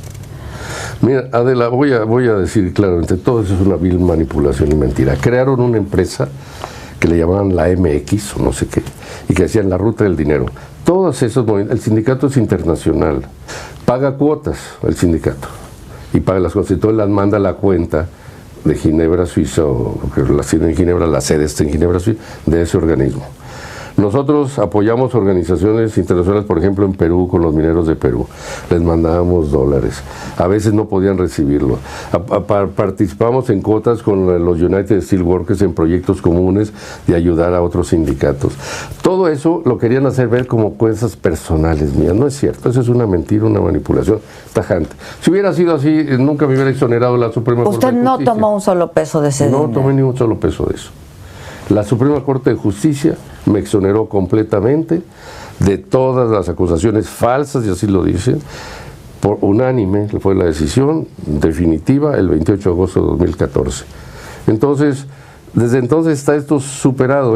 Mira, Adela, voy a decir claramente, todo eso es una vil manipulación y mentira. Crearon una empresa que le llamaban la MX o no sé qué, y que decían la ruta del dinero. Todos esos movimientos, el sindicato es internacional, paga cuotas el sindicato, y paga las cuotas, y todo las manda a la cuenta de Ginebra, Suiza, o que la tiene en Ginebra, la sede está en Ginebra, Suiza, de ese organismo. Nosotros apoyamos organizaciones internacionales, por ejemplo en Perú, con los mineros de Perú, les mandábamos dólares, a veces no podían recibirlo. Participamos en cuotas con los United Steelworkers en proyectos comunes de ayudar a otros sindicatos. Todo eso lo querían hacer ver como cosas personales mías, no es cierto, eso es una mentira, una manipulación tajante. Si hubiera sido así, nunca me hubiera exonerado la Suprema Corte de Justicia. ¿Usted no tomó un solo peso de ese dinero? No tomé ni un solo peso de eso. La Suprema Corte de Justicia me exoneró completamente de todas las acusaciones falsas, y así lo dicen, por unánime fue la decisión definitiva el 28 de agosto de 2014. Entonces, desde entonces está esto superado,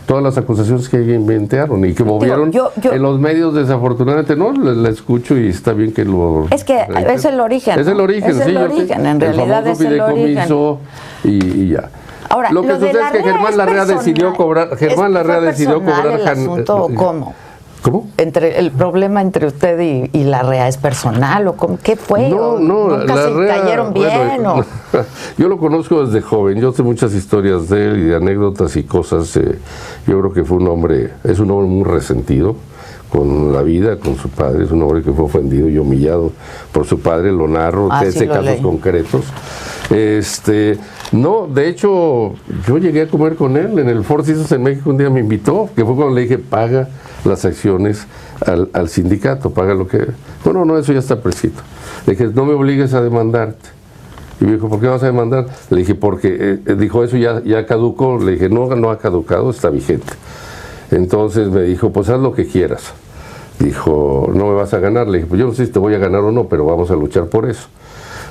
todas las acusaciones que inventaron y que movieron en los medios, desafortunadamente, no, la escucho y está bien que lo... Es que es el origen. Es el origen, es el origen, en realidad es el origen. Y ya. Ahora, lo que sucede es que Germán Larrea decidió cobrar... ¿El asunto o cómo? ¿Cómo? ¿El problema entre usted y Larrea es personal o cómo? ¿Qué fue? No, ¿Nunca Larrea, se cayeron bien? Bueno, yo lo conozco desde joven, yo sé muchas historias de él y de anécdotas y cosas. Yo creo que es un hombre muy resentido con la vida, con su padre, es un hombre que fue ofendido y humillado por su padre, lo narro, sí, casos concretos. No, de hecho, yo llegué a comer con él en el Four Seasons en México, un día me invitó, que fue cuando le dije, paga las acciones al sindicato, paga lo que... Bueno, no, eso ya está prescrito. Le dije, no me obligues a demandarte. Y me dijo, ¿por qué vas a demandar? Le dije, porque, dijo, eso ya caducó. Le dije, no ha caducado, está vigente. Entonces me dijo, pues haz lo que quieras. Dijo, no me vas a ganar. Le dije, pues yo no sé si te voy a ganar o no, pero vamos a luchar por eso.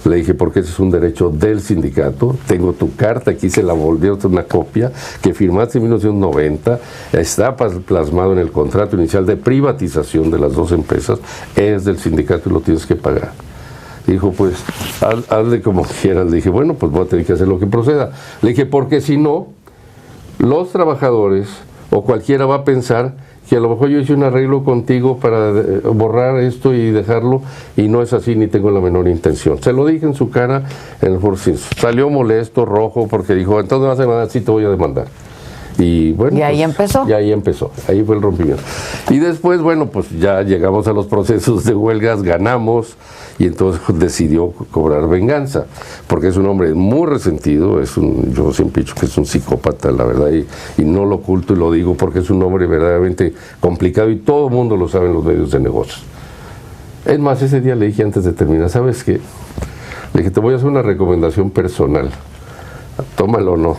Le dije, porque ese es un derecho del sindicato, tengo tu carta, aquí se la volvió una copia, que firmaste en 1990, está plasmado en el contrato inicial de privatización de las dos empresas, es del sindicato y lo tienes que pagar. Dijo, pues, hazle como quieras. Le dije, bueno, pues voy a tener que hacer lo que proceda. Le dije, porque si no, los trabajadores o cualquiera va a pensar que a lo mejor yo hice un arreglo contigo para borrar esto y dejarlo, y no es así, ni tengo la menor intención. Se lo dije en su cara en el Four Seasons. Salió molesto, rojo, porque dijo, entonces me vas a demandar, sí te voy a demandar. Y bueno, ¿y ahí empezó? Y ahí empezó, ahí fue el rompimiento. Y después, bueno, pues ya llegamos a los procesos de huelgas, ganamos, y entonces decidió cobrar venganza, porque es un hombre muy resentido, yo siempre he dicho que es un psicópata, la verdad, y no lo oculto y lo digo porque es un hombre verdaderamente complicado y todo el mundo lo sabe en los medios de negocios. Es más, ese día le dije antes de terminar, ¿sabes qué? Le dije, te voy a hacer una recomendación personal, tómalo o no.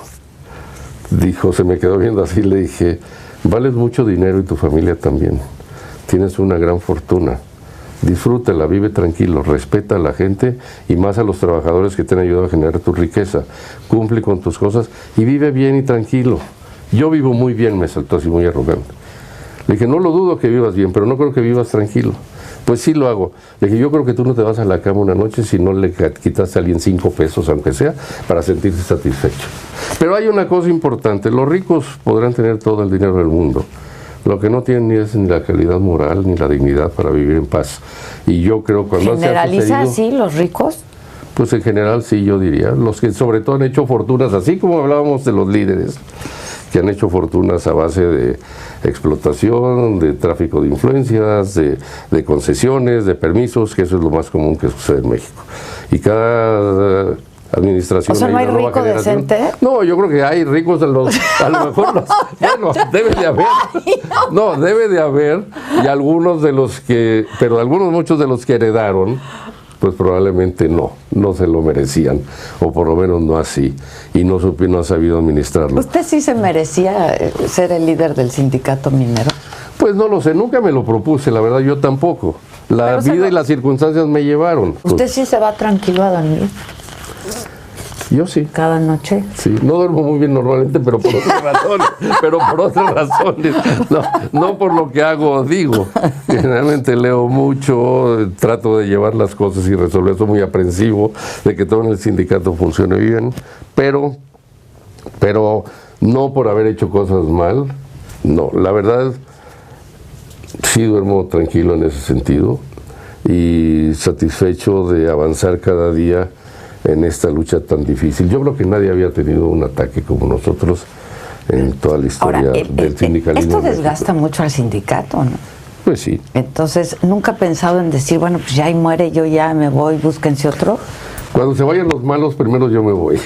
Dijo, se me quedó viendo así, le dije, vales mucho dinero y tu familia también, tienes una gran fortuna, disfrútala, vive tranquilo, respeta a la gente y más a los trabajadores que te han ayudado a generar tu riqueza, cumple con tus cosas y vive bien y tranquilo. Yo vivo muy bien, me saltó así muy arrogante. Le dije, no lo dudo que vivas bien, pero no creo que vivas tranquilo. Pues sí lo hago. Le dije, yo creo que tú no te vas a la cama una noche si no le quitaste a alguien 5 pesos, aunque sea, para sentirse satisfecho. Pero hay una cosa importante, los ricos podrán tener todo el dinero del mundo. Lo que no tienen es ni la calidad moral ni la dignidad para vivir en paz. Y yo creo cuando ¿generaliza así los ricos? Pues en general sí, yo diría. Los que sobre todo han hecho fortunas, así como hablábamos de los líderes, que han hecho fortunas a base de explotación, de tráfico de influencias, de concesiones, de permisos, que eso es lo más común que sucede en México. Y cada administración... O sea, ¿no hay rico decente? No, yo creo que hay ricos, a lo mejor los... Bueno, debe de haber. No, debe de haber, y algunos de los que... Pero muchos de los que heredaron, pues probablemente no se lo merecían, o por lo menos no así, y no ha sabido administrarlo. ¿Usted sí se merecía ser el líder del sindicato minero? Pues no lo sé, nunca me lo propuse, la verdad yo tampoco. La vida y las circunstancias me llevaron. ¿Usted sí se va tranquilo a dormir? Yo sí. ¿Cada noche? Sí, no duermo muy bien normalmente, pero por otras razones. No por lo que hago o digo. Generalmente leo mucho, trato de llevar las cosas y resolver. Soy muy aprensivo de que todo en el sindicato funcione bien, pero no por haber hecho cosas mal. No, la verdad, sí duermo tranquilo en ese sentido y satisfecho de avanzar cada día en esta lucha tan difícil. Yo creo que nadie había tenido un ataque como nosotros en toda la historia del sindicalismo. Esto desgasta mucho al sindicato, ¿no? Pues sí. Entonces, ¿nunca ha pensado en decir, bueno, pues ya ahí muere, yo ya me voy, búsquense otro? Cuando se vayan los malos, primero yo me voy.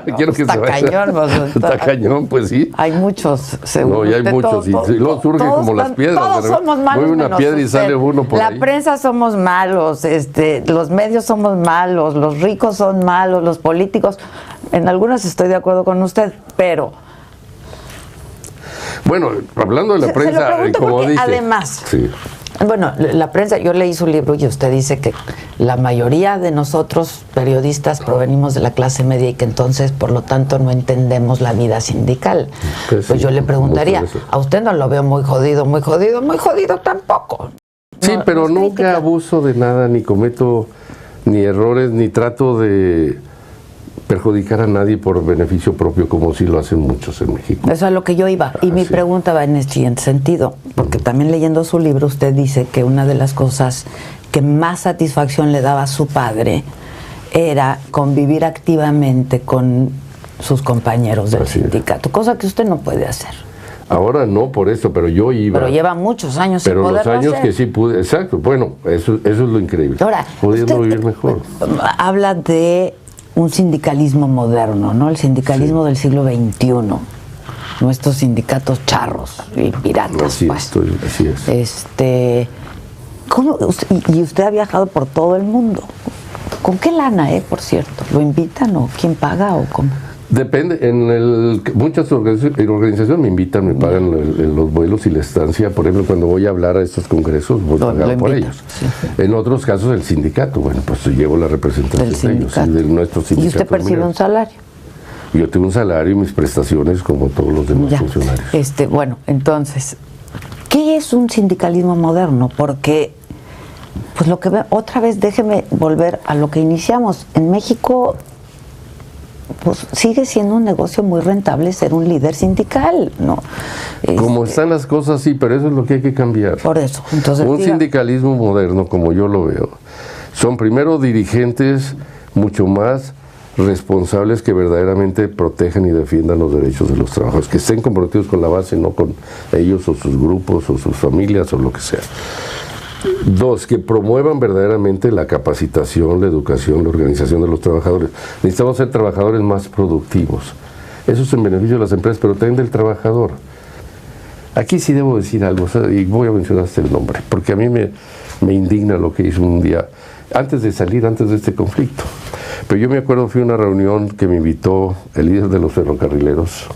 No, quiero que está se vayan. Cañón, pues, está cañón, pues sí. Hay muchos, seguro. No, y hay muchos, y luego surgen como las piedras. Todos somos malos. Mueve una piedra y sale uno por ahí. La prensa somos malos, los medios somos malos, los ricos son malos, los políticos. En algunas estoy de acuerdo con usted, pero... Bueno, hablando de la prensa, se lo pregunto como porque dije... además... Sí. Bueno, la prensa, yo leí su libro y usted dice que la mayoría de nosotros periodistas provenimos de la clase media y que entonces, por lo tanto, no entendemos la vida sindical. Pues sí, yo le preguntaría, a usted no lo veo muy jodido tampoco. Sí, no, pero no nunca abuso de nada, ni cometo ni errores, ni trato de perjudicar a nadie por beneficio propio, como sí lo hacen muchos en México. Eso es a lo que yo iba. Y mi pregunta va en el siguiente sentido, porque también leyendo su libro usted dice que una de las cosas que más satisfacción le daba a su padre era convivir activamente con sus compañeros del sindicato, cosa que usted no puede hacer. Ahora no por eso, pero yo iba. Pero lleva muchos años sin poderlo hacer. Pero los años que sí pude, exacto, bueno, eso es lo increíble. Ahora, pudiendo vivir mejor. Habla de un sindicalismo moderno, ¿no? El sindicalismo del siglo XXI. Nuestros sindicatos charros y piratas, así es. ¿Cómo? Y usted ha viajado por todo el mundo. ¿Con qué lana, por cierto? ¿Lo invitan o quién paga o cómo? Depende, muchas organizaciones me invitan, me pagan los vuelos y la estancia. Por ejemplo, cuando voy a hablar a estos congresos, voy pagado por ellos. Sí. En otros casos, el sindicato, bueno, pues llevo la representación de ellos, de nuestro sindicato. ¿Y usted percibe un salario? Yo tengo un salario y mis prestaciones como todos los demás funcionarios. Bueno, entonces, ¿qué es un sindicalismo moderno? Porque, pues lo que otra vez déjeme volver a lo que iniciamos. En México, pues sigue siendo un negocio muy rentable ser un líder sindical, ¿no? Como están las cosas, sí, pero eso es lo que hay que cambiar. Por eso. Entonces, un sindicalismo moderno, como yo lo veo, son primero dirigentes mucho más responsables que verdaderamente protejan y defiendan los derechos de los trabajadores, que estén comprometidos con la base, no con ellos o sus grupos o sus familias o lo que sea. Dos, que promuevan verdaderamente la capacitación, la educación, la organización de los trabajadores. Necesitamos ser trabajadores más productivos. Eso es en beneficio de las empresas, pero también del trabajador. Aquí sí debo decir algo, y voy a mencionar hasta el nombre, porque a mí me indigna lo que hizo un día, antes de este conflicto. Pero yo me acuerdo, fui a una reunión que me invitó el líder de los ferrocarrileros,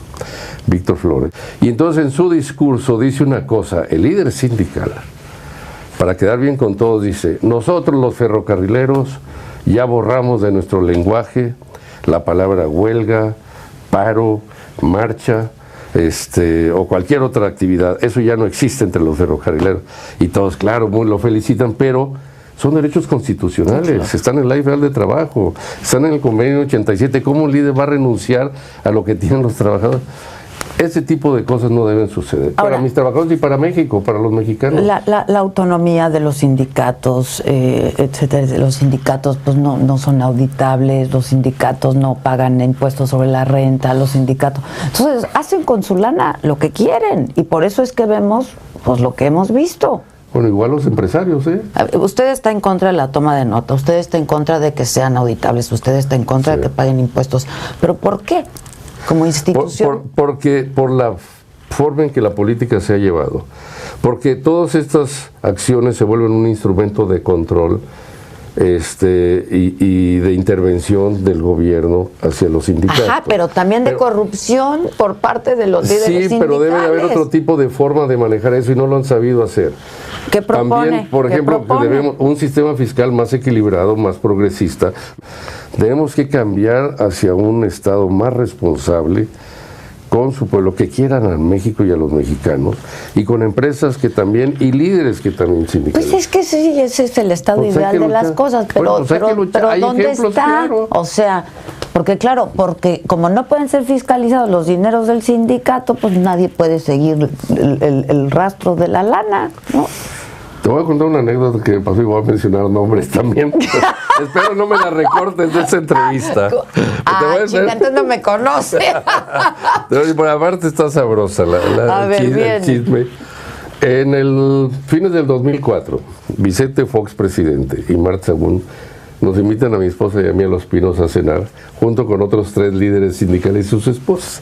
Víctor Flores, y entonces en su discurso dice una cosa, el líder sindical, para quedar bien con todos, dice: nosotros los ferrocarrileros ya borramos de nuestro lenguaje la palabra huelga, paro, marcha, o cualquier otra actividad. Eso ya no existe entre los ferrocarrileros. Y todos, claro, lo felicitan, pero son derechos constitucionales, claro. Están en la Ley Federal de Trabajo, están en el Convenio 87. ¿Cómo un líder va a renunciar a lo que tienen los trabajadores? Ese tipo de cosas no deben suceder. Ahora, para mis trabajadores y para México, para los mexicanos. La autonomía de los sindicatos, etcétera. Los sindicatos pues no son auditables, los sindicatos no pagan impuestos sobre la renta, los sindicatos. Entonces, hacen con su lana lo que quieren y por eso es que vemos pues lo que hemos visto. Bueno, igual los empresarios, Usted está en contra de la toma de nota, usted está en contra de que sean auditables, usted está en contra de que paguen impuestos. ¿Pero por qué? Como institución. Porque por la forma en que la política se ha llevado. Porque todas estas acciones se vuelven un instrumento de control y de intervención del gobierno hacia los sindicatos. Ajá, pero también de corrupción por parte de los líderes sindicales. Sí, pero debe de haber otro tipo de forma de manejar eso y no lo han sabido hacer. ¿Qué propone? También, por ejemplo, que debemos un sistema fiscal más equilibrado, más progresista. Debemos que cambiar hacia un Estado más responsable con su pueblo, que quieran a México y a los mexicanos, y con empresas que también, y líderes que también sindicales. Pues es que sí, ese es el estado ideal de las cosas, pero, pero ¿dónde está? Claro. O sea, porque como no pueden ser fiscalizados los dineros del sindicato, pues nadie puede seguir el rastro de la lana, ¿no? Te voy a contar una anécdota que me pasó y voy a mencionar nombres también. Espero no me la recortes de esa entrevista. Chica, entonces no me conoce. Por aparte está sabrosa el chisme. En el fines del 2004, Vicente Fox, presidente, y Marta Sagún nos invitan a mi esposa y a mí a Los Pinos a cenar, junto con otros 3 líderes sindicales y sus esposas.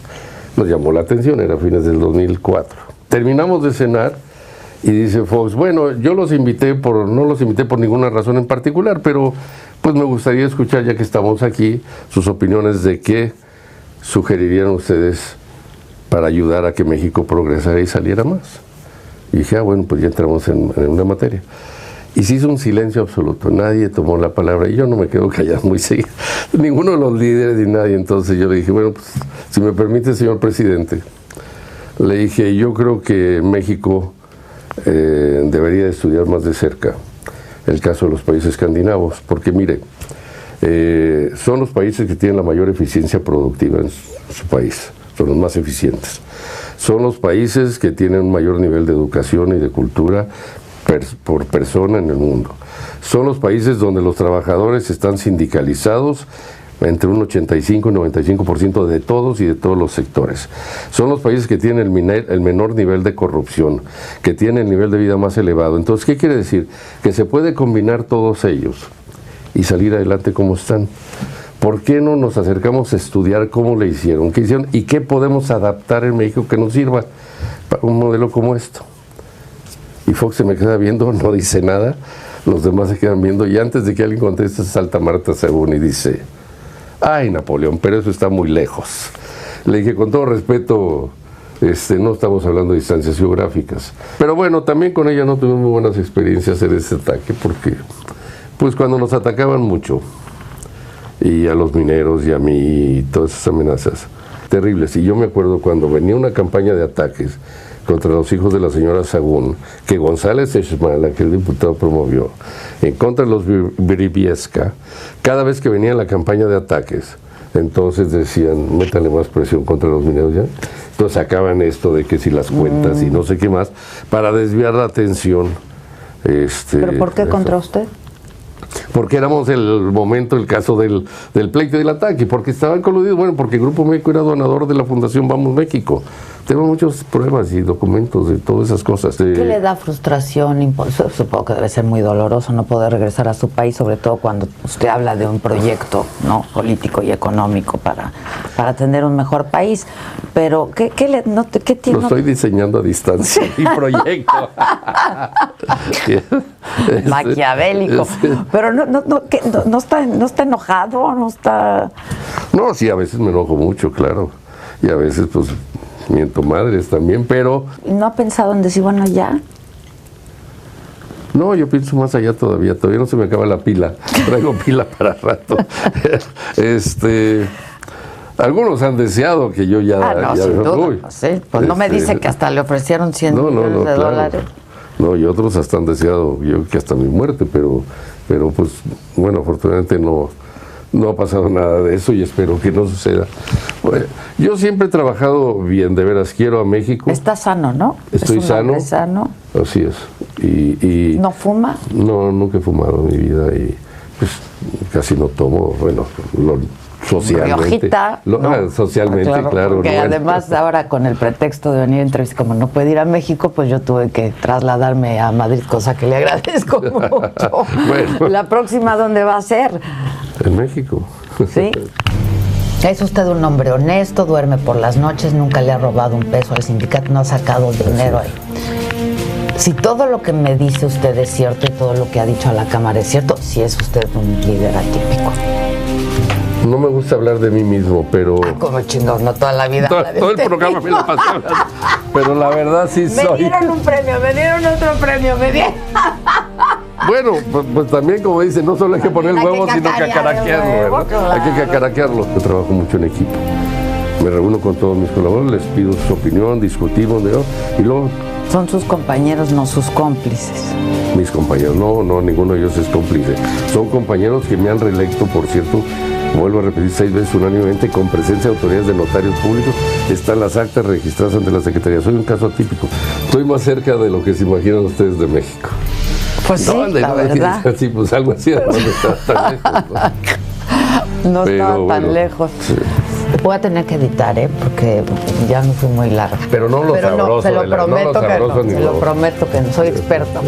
Nos llamó la atención, era fines del 2004. Terminamos de cenar y dice Fox: bueno, yo no los invité por ninguna razón en particular, pero pues me gustaría escuchar, ya que estamos aquí, sus opiniones de qué sugerirían ustedes para ayudar a que México progresara y saliera más. Y dije, bueno, pues ya entramos en una materia. Y se hizo un silencio absoluto, nadie tomó la palabra, y yo no me quedo callado muy seguido, ninguno de los líderes ni nadie. Entonces yo le dije, bueno, pues si me permite, señor presidente, le dije, yo creo que México debería estudiar más de cerca el caso de los países escandinavos, porque mire, son los países que tienen la mayor eficiencia productiva en su país, son los más eficientes. Son los países que tienen un mayor nivel de educación y de cultura por persona en el mundo. Son los países donde los trabajadores están sindicalizados entre un 85 y 95% de todos y de todos los sectores. Son los países que tienen el menor nivel de corrupción, que tienen el nivel de vida más elevado. Entonces, ¿qué quiere decir? Que se puede combinar todos ellos y salir adelante como están. ¿Por qué no nos acercamos a estudiar cómo le hicieron, qué hicieron y qué podemos adaptar en México que nos sirva para un modelo como esto? Y Fox se me queda viendo, no dice nada, los demás se quedan viendo, y antes de que alguien conteste salta Marta Según y dice, ay, Napoleón, pero eso está muy lejos. Le dije, con todo respeto, no estamos hablando de distancias geográficas. Pero bueno, también con ella no tuvimos muy buenas experiencias en ese ataque, porque pues cuando nos atacaban mucho, y a los mineros y a mí, y todas esas amenazas terribles. Y yo me acuerdo cuando venía una campaña de ataques contra los hijos de la señora Sagún, que González Exmala, que el diputado promovió, en contra de los Briviesca, cada vez que venía la campaña de ataques, entonces decían, métale más presión contra los mineros ya. Entonces sacaban esto de que si las cuentas y no sé qué más, para desviar la atención. ¿Pero por qué contra usted? Porque éramos el caso del pleito y del ataque, porque estaban coludidos, bueno, porque el Grupo México era donador de la Fundación Vamos México. Tenemos muchos pruebas y documentos de todas esas cosas. ¿Qué le da frustración? Supongo que debe ser muy doloroso no poder regresar a su país, sobre todo cuando usted habla de un proyecto, ¿no?, político y económico para tener un mejor país. Pero, ¿qué tiene? Lo estoy diseñando a distancia, mi proyecto. Maquiavélico. Pero no está enojado, no está... No, sí, a veces me enojo mucho, claro. Y a veces, pues, miento madres también, pero... ¿No ha pensado en decir, bueno, ya? No, yo pienso más allá todavía no se me acaba la pila, traigo pila para rato. Algunos han deseado que yo ya sin duda, sí. Pues no me dice que hasta le ofrecieron 100 millones de dólares. No, y otros hasta han deseado, yo que hasta mi muerte, pero pues, bueno, afortunadamente no ha pasado nada de eso y espero que no suceda. Bueno, yo siempre he trabajado bien, de veras, quiero a México. Está sano, ¿no? Estoy sano. Así es. Y ¿no fuma? No, nunca he fumado en mi vida y pues casi no tomo, bueno, socialmente. Socialmente, claro. Porque además ahora con el pretexto de venir a entrevistar, como no puede ir a México, pues yo tuve que trasladarme a Madrid, cosa que le agradezco mucho. Bueno. ¿La próxima dónde va a ser? En México. ¿Sí? Es usted un hombre honesto, duerme por las noches, nunca le ha robado un peso al sindicato, no ha sacado dinero ahí. Si todo lo que me dice usted es cierto y todo lo que ha dicho a la Cámara es cierto, sí es usted un líder atípico. No me gusta hablar de mí mismo, pero... como chingados, no toda la vida. Todo el programa me lo pasé hablando. Pero la verdad sí soy... Me dieron un premio, me dieron otro premio, Bueno, pues también, como dice, no solo hay que poner el huevo, sino que cacaraquearlo, ¿verdad? Claro. Hay que cacaraquearlo. Yo trabajo mucho en equipo. Me reúno con todos mis colaboradores, les pido su opinión, discutimos, y luego... Son sus compañeros, no sus cómplices. Mis compañeros, no, ninguno de ellos es cómplice. Son compañeros que me han reelecto, por cierto, vuelvo a repetir 6 veces unánimemente, con presencia de autoridades de notarios públicos. Están las actas registradas ante la Secretaría. Soy un caso atípico. Estoy más cerca de lo que se imaginan ustedes de México. Pues sí, la verdad. Sí, pues algo así, no está tan lejos. No estaba tan lejos. Sí. Voy a tener que editar, porque ya no fui muy larga. Pero no lo sabroso. Se lo prometo que no, soy experta.